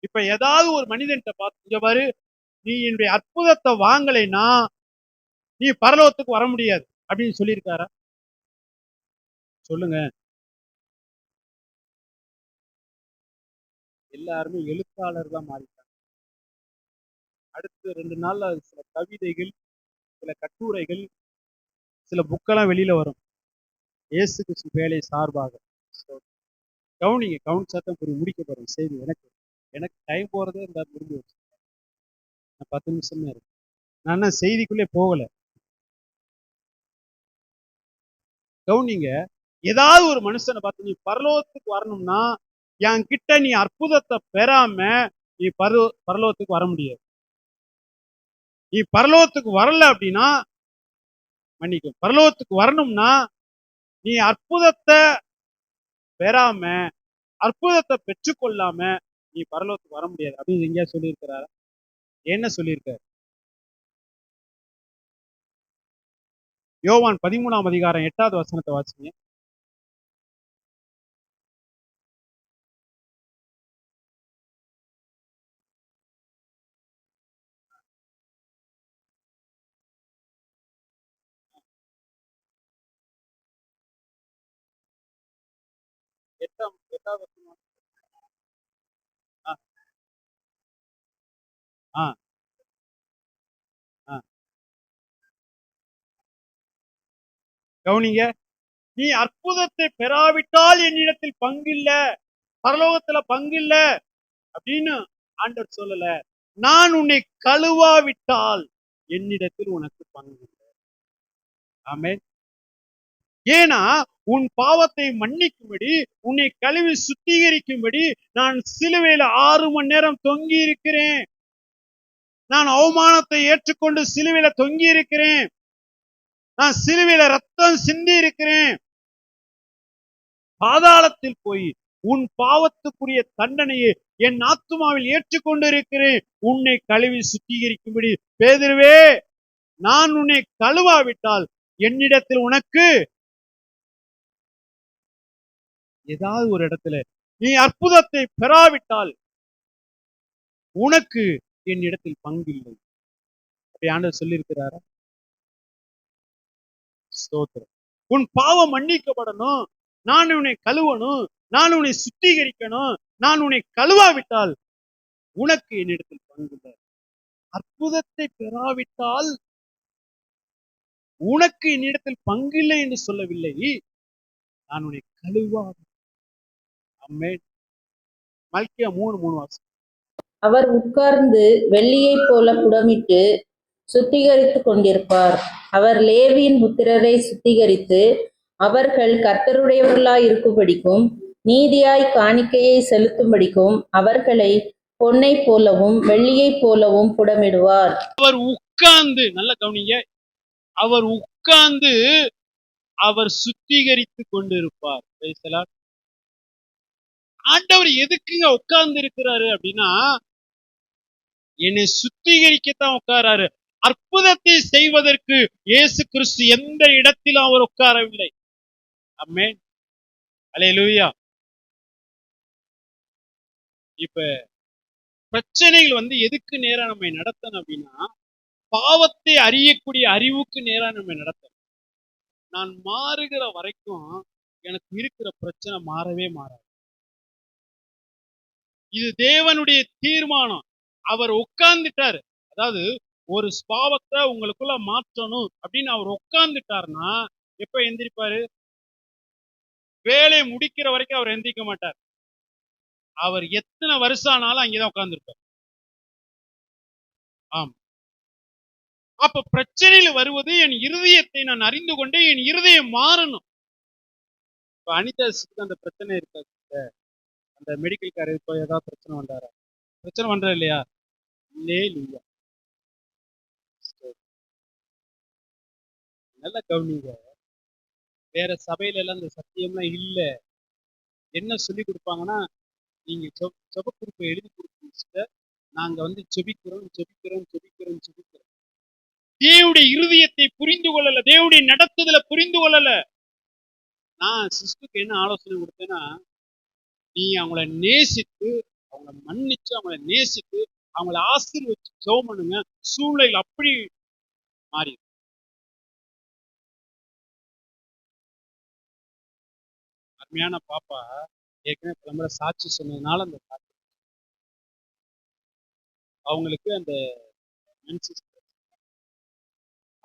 இப்ப ஏதாவது ஒரு மனிதன்கிட்ட பார்த்து, இங்க பாரு, நீ என்னுடைய அற்புதத்தை வாங்கலைன்னா நீ பரலோகத்துக்கு வர முடியாது அப்படின்னு சொல்லியிருக்காரா? சொல்லுங்க. எல்லாருமே எழுத்தாளர் தான் மாறிட்டாங்க. அடுத்த 2 நாள்ல சில கவிதைகள், சில கட்டுரைகள், சில புக்கெல்லாம் வெளியில வரும் இயேசு கிறிஸ்து வேலை சார்பாக. கவுனிங்க, கவுனிச்சா தான் புரியும். முடிக்க போறேன் செய்தி. எனக்கு டைம் போறதே இந்த முடிஞ்சு வச்சு 10 நிமிஷமே இருக்கு. நான் என்ன செய்திக்குள்ளே போகல. கவுனிங்க, ஏதாவது ஒரு மனுஷனை பார்த்து நீ பரலோகத்துக்கு வரணும்னா என் கிட்ட நீ அற்புதத்தை பெறாம நீ பரலோகத்துக்கு வர முடியாது. நீ பரலோகத்துக்கு வரல அப்படின்னா, மன்னிக்கும், பரலோகத்துக்கு வரணும்னா நீ அற்புதத்தை பெறாம, அற்புதத்தை பெற்றுக்கொள்ளாம நீ பரலோகத்துக்கு வர முடியாது அப்படின்னு எங்கேயா சொல்லியிருக்கிறாரா? என்ன சொல்லியிருக்காரு? யோவான் 13ஆம் அதிகாரம் 8வது வசனத்தை வாசிங்க. எட்டாவது வசனம். ஆ, ஆ, ஆ. கவனிங்க, நீ அற்புதத்தை பெறாவிட்டால் என்னிடத்தில் பங்கில்ல, பரலோகத்துல பங்கில்ல அப்படின்னு ஆண்டவர் சொல்லல. நான் உன்னை கழுவாவிட்டால் என்னிடத்தில் உனக்கு பங்கு இல்லை. ஆமென். ஏன்னா உன் பாவத்தை மன்னிக்கும்படி, உன்னை கழுவி சுத்திகரிக்கும்படி நான் சிலுவையில 6 மணி நேரம் தொங்கி இருக்கிறேன். நான் அவமானத்தை ஏற்றுக்கொண்டு சிலுவையில தொங்கி இருக்கிறேன். நான் சிலுவையில ரத்தம் சிந்தி இருக்கிறேன். பாதாளத்தில் போய் உன் பாவத்துக்குரிய தண்டனையை என் ஆத்துமாவில் ஏற்றுக்கொண்டு இருக்கிறேன். உன்னை கழுவி சுத்திகரிக்கும்படி. பேதுருவே, நான் உன்னை கழுவாவிட்டால் என்னிடத்தில் உனக்கு, ஏதாவது ஒரு இடத்துல நீ அற்புதத்தை பெறாவிட்டால் உனக்கு என்னிடத்தில் பங்கில்லை அப்படி ஆண்டவர் சொல்லியிருக்கிறாரா? ஸ்தோத்திரம். உன் பாவம் மன்னிக்கப்படணும், நான் உன்னை கழுவணும், நான் உன்னை சுத்திகரிக்கணும். நான் உன்னை கழுவாவிட்டால் உனக்கு என்னிடத்தில் பங்கில்லை. அற்புதத்தை பெறாவிட்டால் உனக்கு என்னிடத்தில் பங்கில்லை என்று சொல்லவில்லை, நான் உன்னை கழுவா. ஆமென். மல்கியா 3:3 வாசம். அவர் உட்கார்ந்து வெள்ளியைப் போல புடமிட்டு சுத்திகரித்துக் கொண்டிருப்பார். அவர் லேவியின் புத்திரரை சுத்திகரித்து அவர்கள் கர்த்தருடையவர்களாய் இருக்கும்படிக்கும் நீதியாய் காணிக்கையை செலுத்தும்படிக்கும் அவர்களை பொன்னைப் போலவும் வெள்ளியைப் போலவும் புடமிடுவார். அவர் உட்கார்ந்து, நல்ல கவனிங்க, அவர் உட்கார்ந்து அவர் சுத்திகரித்துக் கொண்டிருப்பார். ஆண்டவர் எதுக்குங்க உட்கார்ந்து இருக்கிறாரு அப்படின்னா, என்னை சுத்திகரிக்கத்தான் உட்காராரு. அற்புதத்தை செய்வதற்கு இயேசு கிறிஸ்து எந்த இடத்திலும் அவர் உட்காரவில்லை. ஆமென். அல்லேலூயா. இப்ப பிரச்சனைகள் எதுக்கு நேரா நம்மை நடத்தணும் அப்படின்னா, பாவத்தை அறியக்கூடிய அறிவுக்கு நேரா நம்ம நடத்தணும். நான் மாறுகிற வரைக்கும் எனக்கு இருக்கிற பிரச்சனை மாறவே மாறாது. இது தேவனுடைய தீர்மானம். அவர் உட்கார்ந்துட்டாரு. அதாவது ஒரு பாவத்தை உங்களுக்குள்ள மாற்றணும் அப்படின்னு அவர் உட்கார்ந்துட்டாருன்னா எப்ப எந்திரிப்பாரு? வேலையை முடிக்கிற வரைக்கும் அவர் எந்திரிக்க மாட்டார். அவர் எத்தனை வருஷம் ஆனாலும் அங்கேதான் உட்கார்ந்துருப்பார். ஆம். அப்ப பிரச்சனையில் வருவது என் இருதயத்தை நான் அறிந்து கொண்டு என் இருதயம் மாறணும். இப்ப அனிதாஸுக்கு அந்த பிரச்சனை இருக்காது. அந்த மெடிக்கல் கார் இப்போ ஏதாவது பிரச்சனை வந்தாரா? பிரச்சனை பண்ற இல்லையா? இல்லையா? நல்ல கவனிங்க. வேற சபையில எல்லாம் இந்த சத்தியம்லாம் இல்ல. என்ன சொல்லி கொடுப்பாங்கன்னா, நீங்க ஜெப குறிப்பை எழுதி கொடுக்கணும் சிஸ்டர். நாங்க வந்து ஜெபிக்கிறோம், ஜெபிக்கிறோம், ஜெபிக்கிறோம், ஜெபிக்கிறோம். தேவனுடைய இருதயத்தை புரிந்து கொள்ளல, தேவனுடைய நடத்துதல புரிந்து கொள்ளல. நான் சிஸ்டருக்கு என்ன ஆலோசனை கொடுத்தேன்னா, நீ அவங்கள நேசித்து, அவங்கள மன்னிச்சு, அவங்கள நேசித்து, அவங்கள ஆசீர்வதிச்சு ஜெபம் பண்ணுங்க. சூழ்நிலைகள் அப்படி மாறி அருமையான பாப்பா ஏற்கனவே கிளம்புற சாட்சி சொன்னதுனால அந்த சாட்சி அவங்களுக்கு அந்த மென்சஸ்.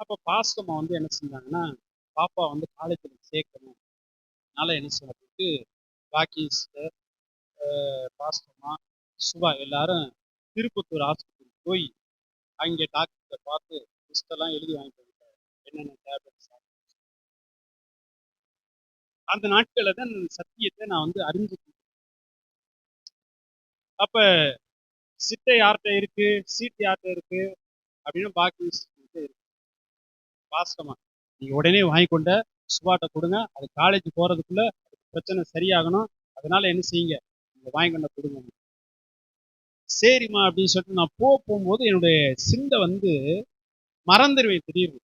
அப்ப பாஸ்டம்மா வந்து என்ன செஞ்சாங்கன்னா, பாப்பா வந்து காலேஜில் சேர்க்கணும், அதனால என்ன சொல்லிட்டு பாக்கி சிஸ்டர், பாஸ்டம்மா, சுபா எல்லாரும் திருப்பத்தூர் ஆஸ்பத்திரி போய் அங்கே டாக்டரை பார்த்து லிஸ்டெல்லாம் எழுதி வாங்கிட்டு வந்துட்டாரு. என்னென்ன டேப்லெட்ஸ். அந்த நாட்களில் தான் சத்தியத்தை நான் வந்து அறிஞ்சுக்கிட்டேன். அப்ப சிட்டை யார்கிட்ட இருக்கு, சீட்டு யார்கிட்ட இருக்கு அப்படின்னு பாக்கி இருக்கு. பாஸ்டமா நீங்க உடனே வாங்கி கொண்ட சுபாட்ட கொடுங்க, அது காலேஜ் போறதுக்குள்ள பிரச்சனை சரியாகணும், அதனால என்ன செய்யுங்க, நீங்க வாங்கி கொண்ட கொடுங்க. சரிம்மா அப்படின்னு சொல்லிட்டு நான் போகும்போது என்னுடைய சிந்தை வந்து மறந்துடுவேன் திடீர்னு.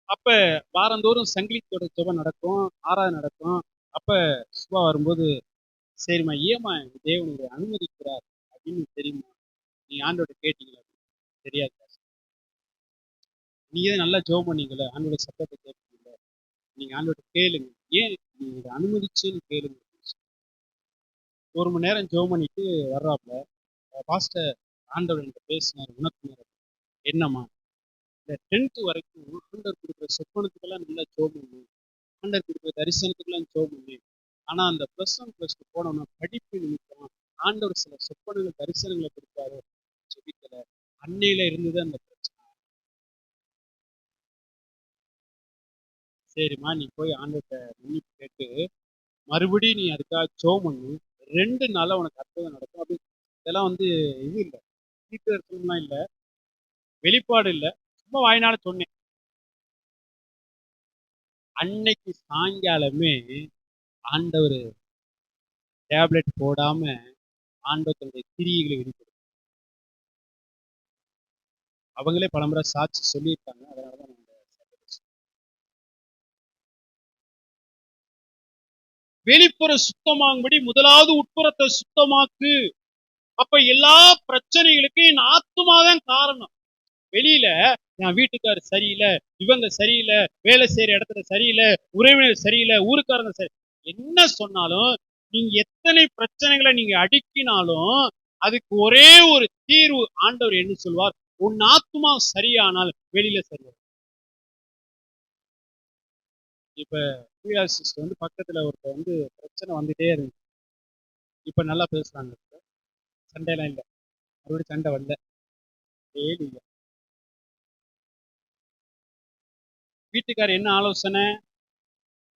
அப்ப வாரந்தோறும் சங்கிலித்தோட ஜெபம் நடக்கும், ஆராதனை நடக்கும். அப்ப சுபா வரும்போது, சரிம்மா ஏமா தேவனுடைய அனுமதிக்கிறார் அப்படின்னு தெரியுமா, நீ ஆண்டோட கேட்டீங்களா? தெரியாது. நீங்க நல்லா ஜெபம் பண்ணீங்கல்ல, ஆண்டோட சத்தத்தை கேட்பீங்கல்ல, நீங்க ஆண்டோட கேளுங்க, ஏன் நீங்க அனுமதிச்சுன்னு கேளுங்க. ஒரு மணி நேரம் ஜெபம் பண்ணிட்டு வர்றாப்புல, பாஸ்டர் ஆண்டவர் என்கிட்ட பேசினார், உனக்கு என்னம்மா, இந்த 10th வரைக்கும் ஆண்டவர் கொடுக்குற சொப்பனத்துக்கெல்லாம் நல்லா ஜெபம் பண்ணு, ஆண்டவர் கொடுக்குற தரிசனத்துக்கெல்லாம் ஜெபம் பண்ணு. ஆனா அந்த +1 +2 போனோம்னா படிப்பு நிமித்தம் ஆண்டவர் சில சொப்பனங்கள் தரிசனங்களை கொடுப்பாரு, ஜெபிக்கல. அன்னையில இருந்தது அந்த பிரச்சனை. சரிம்மா நீ போய் ஆண்டவர்கிட்ட மன்னிப்பு கேட்டு மறுபடியும் நீ அதுக்காக ஜெபம் பண்ணு, 2 நாள்ல உனக்கு அற்புதம் நடக்கும். அப்படி இதெல்லாம் வந்து இது இல்லை, தீர்க்க தரிசனம்லாம் இல்லை, வெளிப்பாடு இல்லை, சும்மா வாய்னால சொன்னேன். அன்னைக்கு சாயங்காலமே ஆண்டவர் டேப்லெட் போடாம ஆண்டவர் தன்னுடைய கிரியைகளை வெளிப்படுத்தும். அவங்களே பலமுறை சாட்சி சொல்லியிருக்காங்க. அதனாலதான் வெளிப்புற சுத்தமாகும்படி முதலாவது உட்புறத்தை சுத்தமாக்கு. அப்ப எல்லா பிரச்சனைகளுக்கும் என் ஆத்துமாதான் காரணம். வெளியில என் வீட்டுக்காரர் சரியில்லை, இவங்க சரியில்லை, வேலை செய்யற இடத்துல சரியில்லை, உறவினர் சரியில்லை, ஊருக்காரங்க சரி, என்ன சொன்னாலும் நீங்க எத்தனை பிரச்சனைகளை நீங்க அடுக்கினாலும் அதுக்கு ஒரே ஒரு தீர்வு. ஆண்டவர் என்ன சொல்வார், உன் ஆத்துமா சரியானால் வெளியில சரியா. இப்ப சிஸ்டர் வந்து பக்கத்துல ஒருத்தர் வந்து பிரச்சனை வந்துட்டே இருக்கு. இப்ப நல்லா பேசுறாங்க, சண்டையெல்லாம் இல்லை, மறுபடியும் சண்டை வரல. இல்ல வீட்டுக்காரர் என்ன ஆலோசனை,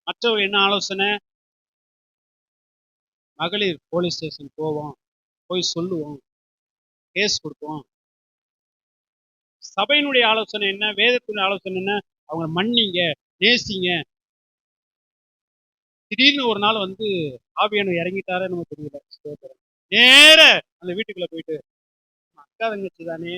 மற்றவர் என்ன ஆலோசனை, மகளிர் போலீஸ் ஸ்டேஷன் போவோம், போய் சொல்லுவோம், கேஸ் கொடுப்போம். சபையினுடைய ஆலோசனை என்ன, வேதத்தினுடைய ஆலோசனை என்ன, அவங்க மன்னிங்க, நேசிங்க. திடீர்னு ஒரு நாள் வந்து ஆவியானவர் இறங்கிட்டாரே நம்ம தெரியல, நேர அந்த வீட்டுக்குள்ள போயிட்டு அக்கா தங்கச்சி தானே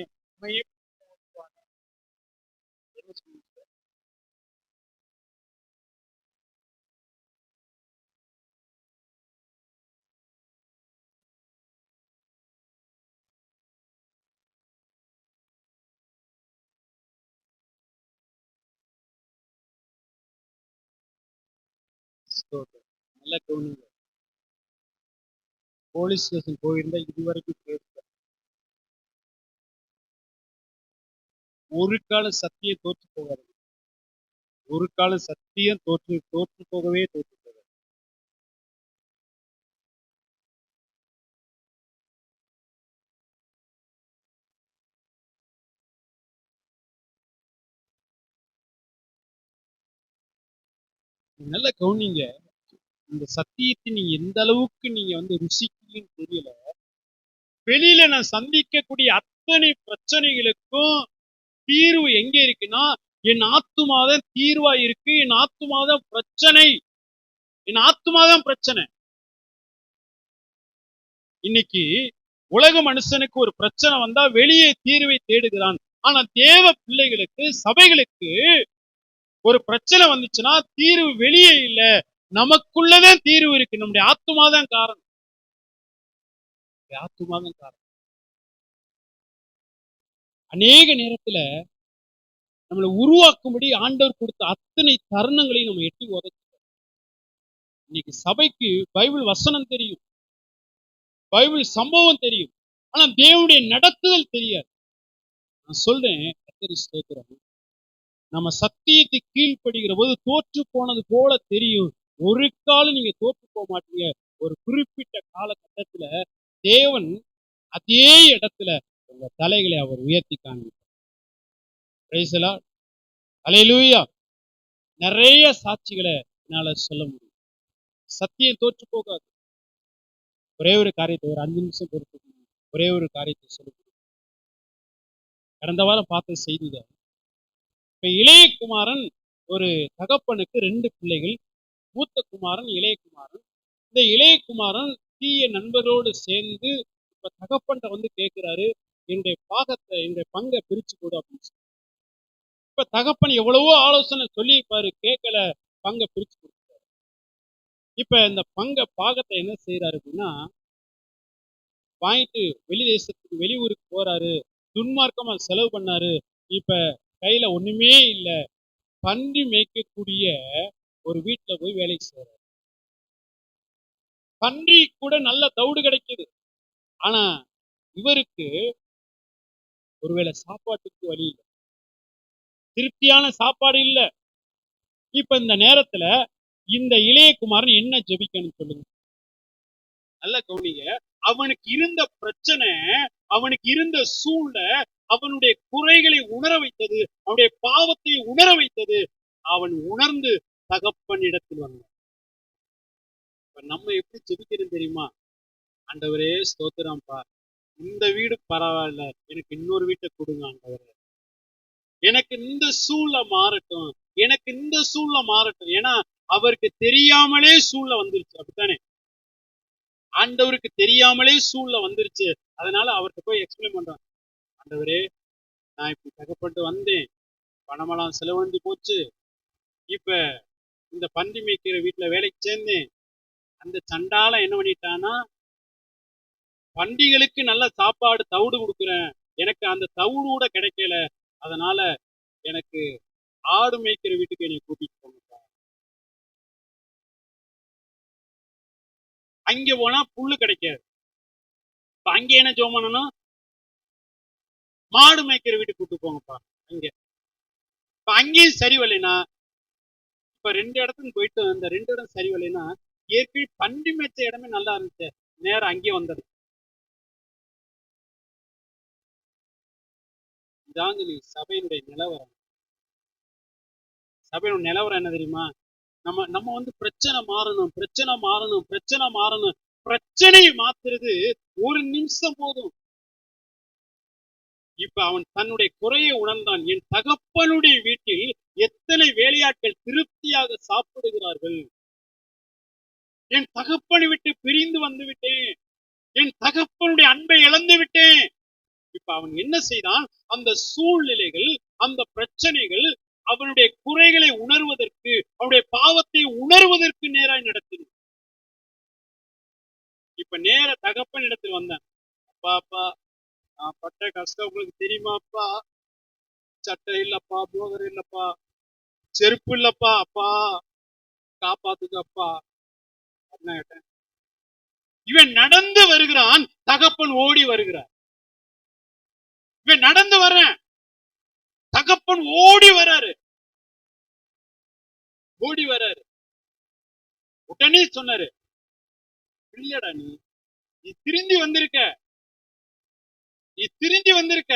நல்ல கவனிங்க. போலீஸ் ஸ்டேஷன் போயிருந்தா இதுவரைக்கும் பேச ஒரு காலம் சத்தியம் தோற்று போகாது, ஒரு காலம் சத்தியம் தோற்று போகவே தோற்று போகாது. நல்ல கவனிங்க. இந்த சத்தியத்தை நீங்க எந்த அளவுக்கு நீங்க வந்து ருசிக்கீங்கன்னு தெரியல. வெளியில நான் சந்திக்கக்கூடிய அத்தனை பிரச்சனைகளுக்கும் தீர்வு எங்க இருக்குன்னா, என் ஆத்துமாதான் தீர்வா இருக்கு, என் ஆத்துமாதான் பிரச்சனை, என் ஆத்துமாதான் பிரச்சனை. இன்னைக்கு உலக மனுஷனுக்கு ஒரு பிரச்சனை வந்தா வெளியே தீர்வை தேடுகிறான். ஆனா தேவ பிள்ளைகளுக்கு, சபைகளுக்கு ஒரு பிரச்சனை வந்துச்சுன்னா தீர்வு வெளியே இல்ல, நமக்குள்ளதான் தீர்வு இருக்கு. நம்முடைய ஆத்துமாதான் காரணம். ஆத்துமாதான் காரணம். அநேக நேரத்துல நம்மளை உருவாக்கும்படி ஆண்டவர் கொடுத்த அத்தனை தருணங்களையும் நம்ம எட்டி உதைச்சிட்டோம். இன்னைக்கு சபைக்கு பைபிள் வசனம் தெரியும், பைபிள் சம்பவம் தெரியும், ஆனா தேவனுடைய நடத்துதல் தெரியாது. நான் சொல்றேன், கர்த்தருக்கு ஸ்தோத்திரம். நம்ம சத்தியத்தை கீழ்ப்படுகிற போது தோற்று போனது போல தெரியும். ஒரு காலம் நீங்க தோற்று போக மாட்டீங்க. ஒரு குறிப்பிட்ட காலகட்டத்துல தேவன் அதே இடத்துல உங்க தலைகளை அவர் உயர்த்தி காண்பிப்பார். Praise the Lord. அல்லேலூயா. நிறைய சாட்சிகளை என்னால சொல்ல முடியும். சத்தியம் தோற்று போகாது. ஒரே ஒரு காரியத்தை ஒரு 5 நிமிஷம் பொறுத்து ஒரே ஒரு காரியத்தை சொல்ல முடியும். கடந்த வாரம் பார்த்த செய்திதான். இப்ப இளைய குமாரன், ஒரு தகப்பனுக்கு 2 பிள்ளைகள், மூத்த குமாரன், இளைய குமாரன். இந்த இளைய குமாரன் தீய நண்பரோடு சேர்ந்து இப்ப தகப்பன்ட்ட வந்து கேட்கிறாரு, என்னுடைய பாகத்தை, என்னுடைய பங்கை பிரிச்சு கொடு அப்படின்னு சொல்லி. இப்ப தகப்பன் எவ்வளவோ ஆலோசனை சொல்லி பாரு, கேட்கல, பங்கை பிரிச்சு கொடுத்தாரு. இப்ப இந்த பாகத்தை என்ன செய்யறாரு அப்படின்னா, வாங்கிட்டு வெளி வெளியூருக்கு போறாரு, துன்மார்க்கமா செலவு பண்ணாரு. இப்ப கையில ஒண்ணுமே இல்ல, பன்றி மேய்க்கக்கூடிய ஒரு வீட்டுல போய் வேலைக்கு செய்யறாரு. பன்றி கூட நல்ல தவிடு கிடைக்குது, ஆனா இவருக்கு ஒருவேளை சாப்பாட்டுக்கு வழி இல்லை, திருப்தியான சாப்பாடு இல்ல. இப்ப இந்த நேரத்துல இந்த இளைய குமாரன் என்ன ஜெபிக்கணும் சொல்லுங்க? நல்ல கவனிங்க. அவனுக்கு இருந்த பிரச்சனை, அவனுக்கு இருந்த சூழ்நிலை அவனுடைய குறைகளை உணர வைத்தது, அவனுடைய பாவத்தை உணர வைத்தது. அவன் உணர்ந்து தகப்பன் இடத்தில் வந்தான். நம்ம எப்படி ஜெபிக்கிறோம் தெரியுமா? ஆண்டவரே ஸ்தோத்திரம்ப்பா, இந்த வீடு பரவாயில்ல, எனக்கு இன்னொரு வீட்டை கொடுங்க ஆண்டவரே, எனக்கு இந்த சூழ்நிலை மாறட்டும், எனக்கு இந்த சூழ்நிலை மாறட்டும். ஏன்னா அவருக்கு தெரியாமலே சூழ்நிலை வந்துருச்சு, அப்படித்தானே? ஆண்டவருக்கு தெரியாமலே சூழ்நிலை வந்துருச்சு. அதனால அவர்கிட்ட போய் எக்ஸ்பிளைன் பண்றான், ஆண்டவரே நான் இப்படி தகப்பட்டு வந்தேன், பணமெல்லாம் செலவழிஞ்சு போச்சு, இப்ப இந்த பன்றி மேய்க்கிற வீட்டுல வேலைக்கு சேர்ந்தேன். அந்த சண்டால என்ன பண்ணிட்டானா, பண்டிகளுக்கு நல்ல சாப்பாடு தவிடு கொடுக்குறேன், எனக்கு அந்த தவிடு கூட கிடைக்கல, அதனால எனக்கு ஆடு மேய்க்கிற வீட்டுக்கு என்னை கூட்டிட்டு போங்க. அங்க போனா புல்லு கிடைக்காது, இப்ப அங்க என்ன ஜெபம் பண்ணணும்? மாடு மேய்க்கிற வீட்டுக்கு கூட்டு போங்கப்பா. அங்க இப்ப அங்கேயும் சரி வரலைன்னா, இப்ப 2 இடத்துக்கு போயிட்டு அந்த 2 இடம் சரி வரலைன்னா, ஏற்கனவே பண்டி மேய்ச்ச இடமே நல்லா இருந்துச்சு, நேரம் அங்கேயே வந்தது. இதாங்க நீ சபையினுடைய நிலவரம். சபையோட நிலவரம் என்ன தெரியுமா? நம்ம வந்து பிரச்சனை மாறணும், பிரச்சனை மாறணும், பிரச்சனை மாறணும். பிரச்சனையை மாத்துறது ஒரு நிமிஷம் போதும். இப்ப அவன் தன்னுடைய குறையை உணர்ந்தான். என் தகப்பனுடைய வீட்டில் எத்தனை வேலையாட்கள் திருப்தியாக சாப்பிடுகிறார்கள், என் தகப்பனை விட்டு பிரிந்து வந்து விட்டேன், என் தகப்பனுடைய அன்பை இழந்து விட்டேன். இப்ப அவன் என்ன செய்தான்? அந்த சூழ்நிலைகள், அந்த பிரச்சனைகள் அவனுடைய குறைகளை உணர்வதற்கு, அவனுடைய பாவத்தை உணர்வதற்கு நேராய் நடத்தினான். இப்ப நேர தகப்பன் இடத்தில் வந்தான். அப்பா அப்பா, நான் பட்ட கஷ்டம் உங்களுக்கு தெரியுமாப்பா? சட்டை இல்லப்பா, போகர் இல்லப்பா, செருப்பு இல்லப்பா, அப்பா காப்பாத்துக்கு அப்பா. இவன் நடந்து வருகிறான், தகப்பன் ஓடி வருகிறார். இவன் நடந்து வர்றேன், தகப்பன் ஓடி வராரு, ஓடி வராரு. உடனே சொன்னாரு, இல்லடா நீ திரும்பி வந்திருக்க, நீ திரும்பி வந்திருக்க,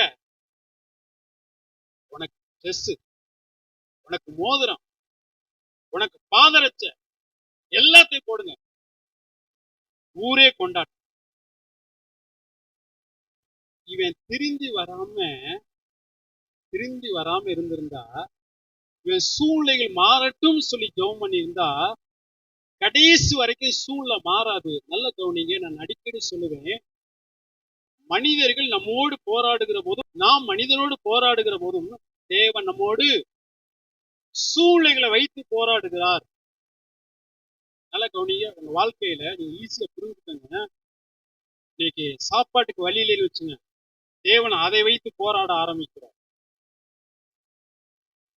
உனக்கு ட்ரெஸ், உனக்கு மோதிரம், உனக்கு பாதரட்ச எல்லாத்தையும் போடுங்க, ஊரே கொண்டாட்டம். இவன் திரும்பி வராம இருந்திருந்தா இவன் சூழ்நிலைகள் மாறட்டும் சொல்லி ஜெபம் பண்ணியிருந்தா கடைசி வரைக்கும் சூழ்நிலை மாறாது. நல்ல கவனிங்க, நான் அடிக்கடி சொல்லுவேன், மனிதர்கள் நம்மோடு போராடுகிற போதும், நாம் மனிதனோடு போராடுகிற போதும் தேவன் நம்மோடு சூழ்நிலைகளை வைத்து போராடுகிறார். நல்ல கவனிங்க, உங்க வாழ்க்கையில நீங்க ஈஸியா புரிஞ்சுக்கங்க. இன்னைக்கு சாப்பாட்டுக்கு வழி இல்லைன்னு வச்சுங்க, தேவன் அதை வைத்து போராட ஆரம்பிக்கிறார்.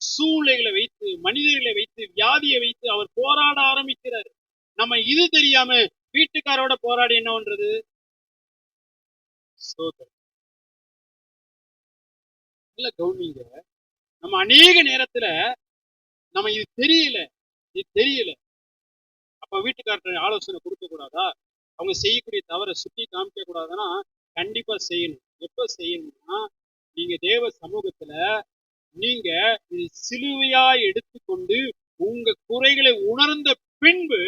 சூழ்நிலைகளை வைத்து, மனிதர்களை வைத்து, வியாதியை வைத்து அவர் போராட ஆரம்பிக்கிறார். நம்ம இது தெரியாம வீட்டுக்காரோட போராடி என்ன பண்றது? இல்ல கவனிங்க, நம்ம அநேக நேரத்துல நம்ம இது தெரியல அப்ப வீட்டுக்காரர் ஆலோசனை கொடுக்க கூடாதா? அவங்க செய்யக்கூடிய தவறை சுட்டி காமிக்க கூடாதுன்னா கண்டிப்பா செய்யணும். எப்ப செய்யணும்னா, நீங்க தேவ சமூகத்துல நீங்க இது சிலுவையா எடுத்துக்கொண்டு உங்க குறைகளை உணர்ந்த பின்பு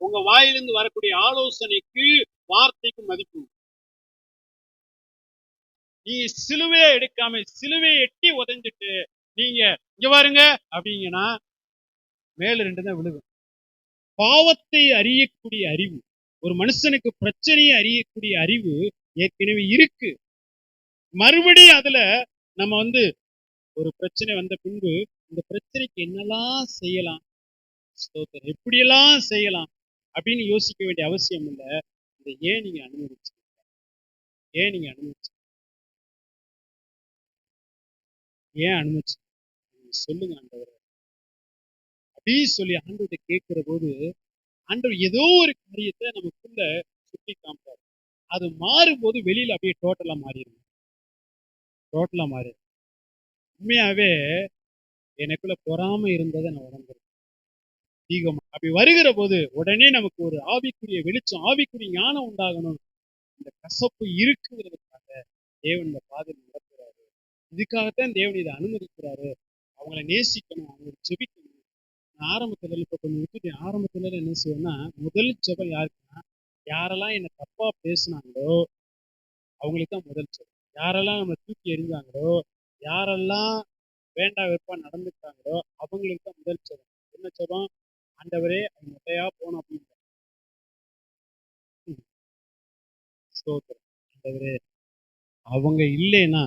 உங்க வாயிலிருந்து வரக்கூடிய ஆலோசனைக்கு, வார்த்தைக்கு மதிப்பு. நீ சிலுவையை எடுக்காம சிலுவையை எட்டி உதைஞ்சிட்டு நீங்க இங்க பாருங்க அப்படிங்கன்னா மேல 2 தான் விழுகும். பாவத்தை அறியக்கூடிய அறிவு, ஒரு மனுஷனுக்கு பிரச்சனையை அறியக்கூடிய அறிவு ஏற்கனவே இருக்கு. மறுபடியும் அதுல நம்ம ஒரு பிரச்சனை வந்த பின்பு இந்த பிரச்சனைக்கு என்னெல்லாம் செய்யலாம், எப்படியெல்லாம் செய்யலாம் அப்படின்னு யோசிக்க வேண்டிய அவசியம் இல்லை. இதை ஏன் நீங்க அனுமதிச்சு சொல்லுங்க ஆண்டவர் அப்படின்னு சொல்லி ஆண்டவர்கிட்ட கேட்கிற போது ஆண்டவர் ஏதோ ஒரு காரியத்தை நமக்குள்ள சுட்டி காமிப்பார். அது மாறும்போது வெளியில அப்படியே டோட்டலா மாறிடும். உண்மையாவே எனக்குள்ள பொறாமை இருந்ததை நான் உணர்ந்தேன். அப்படி வருகிற போது உடனே நமக்கு ஒரு ஆவிக்குரிய வெளிச்சம், ஆவிக்குரிய ஞானம் உண்டாகணும். இந்த கசப்பு இருக்குங்கிறதுக்காக தேவன் இந்த பாதையில் நடத்துறாரு. இதுக்காகத்தான் தேவன் இதை அனுமதிக்கிறாரு. அவங்கள நேசிக்கணும், அவங்களுக்கு ஜெபிக்கணும். நான் ஆரம்பத்துல இப்ப கொஞ்சம் விட்டுட்டேன். ஆரம்பத்துல என்ன செய்வேன்னா, முதல் ஜெபம் யாருக்குன்னா, யாரெல்லாம் என்ன தப்பா பேசினாங்களோ அவங்களுக்கு தான் முதல் ஜெபம். யாரெல்லாம் நம்ம தூக்கி எறிஞ்சாங்களோ, யாரெல்லாம் வேண்டா வெறுப்பா நடந்துட்டாங்களோ அவங்களுக்கு தான் முதல் ஜெபம். என்ன ஜெபம்? ஆண்டவரே அவங்க முட்டையா போனோம் அப்படின்னு. ஆண்டவரே அவங்க இல்லைன்னா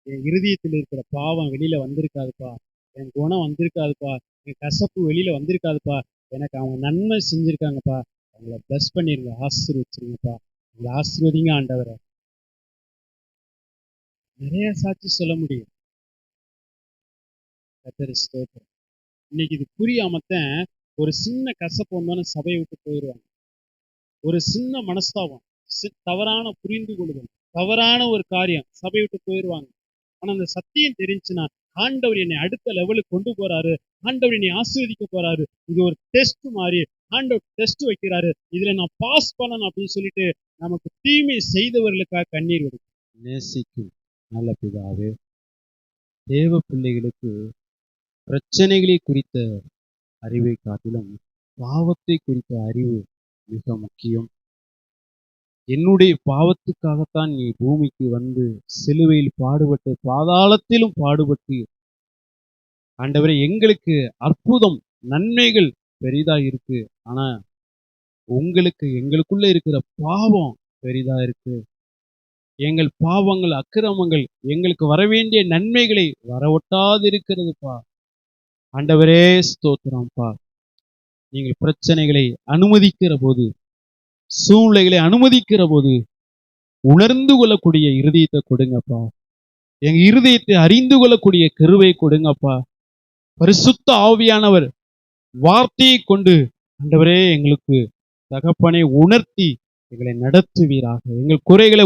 என் இருதயத்தில் இருக்கிற பாவம் வெளியில வந்திருக்காதுப்பா, என் குணம் வந்திருக்காதுப்பா, என் கசப்பு வெளியில வந்திருக்காதுப்பா. எனக்கு அவங்க நன்மை செஞ்சிருக்காங்கப்பா, அவங்கள பிளஸ் பண்ணிருங்க, ஆசீர்வச்சிருங்கப்பா, அவங்களை ஆசீர்வதிங்க ஆண்டவரை. நிறைய சாட்சி சொல்ல முடியும். இன்னைக்கு இது புரியாமத்தான் ஒரு சின்ன கசப்பு வந்தாலும் சபையை விட்டு போயிடுவாங்க. ஒரு சின்ன மனஸ்தாபம், தவறான புரிந்து கொள்ளுதல், தவறான ஒரு காரியம், சபையை விட்டு போயிடுவாங்க. ஆனா அந்த சத்தியம் தெரிஞ்சுன்னா, ஆண்டவர் என்னை அடுத்த லெவலுக்கு கொண்டு போறாரு, ஆண்டவர் என்னை ஆசீர்வதிக்க போறாரு, இது ஒரு டெஸ்ட் மாதிரி, ஆண்டவர் டெஸ்ட் வைக்கிறாரு, இதுல நான் பாஸ் பண்ணணும் அப்படின்னு சொல்லிட்டு நமக்கு தீமை செய்தவர்களுக்காக கண்ணீர் விடும். நேசிக்கும் நல்ல பிதாவே, தேவ பிள்ளைகளுக்கு பிரச்சனைகளை குறித்த அறிவை காட்டிலும் பாவத்தை குறித்த அறிவு மிக முக்கியம். என்னுடைய பாவத்துக்காகத்தான் நீ பூமிக்கு வந்து சிலுவையில் பாடுபட்டு, பாதாளத்திலும் பாடுபட்டு, ஆண்டவரே எங்களுக்கு அற்புதம் நன்மைகள் பெரிதா இருக்கு. ஆனா உங்களுக்கு எங்களுக்குள்ள இருக்கிற பாவம் பெரிதா இருக்கு. எங்கள் பாவங்கள், அக்கிரமங்கள் எங்களுக்கு வரவேண்டிய நன்மைகளை வரவொட்டாது இருக்கிறதுப்பா. ஆண்டவரே ஸ்தோத்திரம்ப்பா. நீங்கள் பிரச்சனைகளை அனுமதிக்கிற போது, சூழ்நிலைகளை அனுமதிக்கிற போது உணர்ந்து கொள்ளக்கூடிய இருதயத்தை கொடுங்கப்பா. எங்க இருதயத்தை அறிந்து கொள்ளக்கூடிய கிருபை கொடுங்கப்பா. பரிசுத்த ஆவியானவர் வார்த்தையை கொண்டு ஆண்டவரே எங்களுக்கு தகப்பனை உணர்த்தி எங்களை நடத்துவீராக. எங்கள் குறைகளை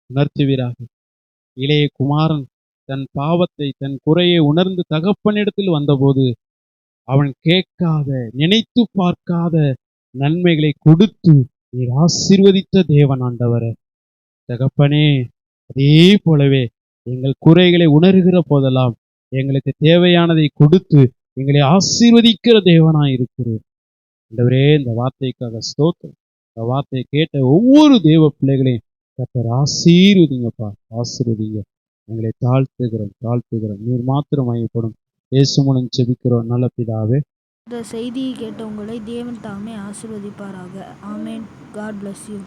உணர்த்துவீராக. இளைய குமாரன் தன் பாவத்தை, தன் குறையை உணர்ந்து தகப்பனிடத்தில் வந்தபோது அவன் கேட்காத, நினைத்து பார்க்காத நன்மைகளை கொடுத்து நீர் ஆசீர்வதித்த தேவன் ஆண்டவரே. தகப்பனே, அதே போலவே எங்கள் குறைகளை உணர்கிற போதெல்லாம் எங்களுக்கு தேவையானதை கொடுத்து எங்களை ஆசீர்வதிக்கிற தேவனாய் இருக்கிறேன் ஆண்டவரே. இந்த வார்த்தைக்காக ஸ்தோத்திரம். இந்த வார்த்தையை கேட்ட ஒவ்வொரு தேவ பிள்ளைகளையும் கர்த்தர் ஆசீர்வதிங்கப்பா, ஆசீர்வதிங்க. எங்களை தாழ்த்துகிறோம். நீர் மாத்திரம் மையப்படும். இயேசு மூலம் செபிக்கிறோம் நல்ல பிதாவே. இந்த செய்தியை கேட்ட உங்களை தேவன் தாமே ஆசீர்வதிப்பாராக. ஆமென். God bless you.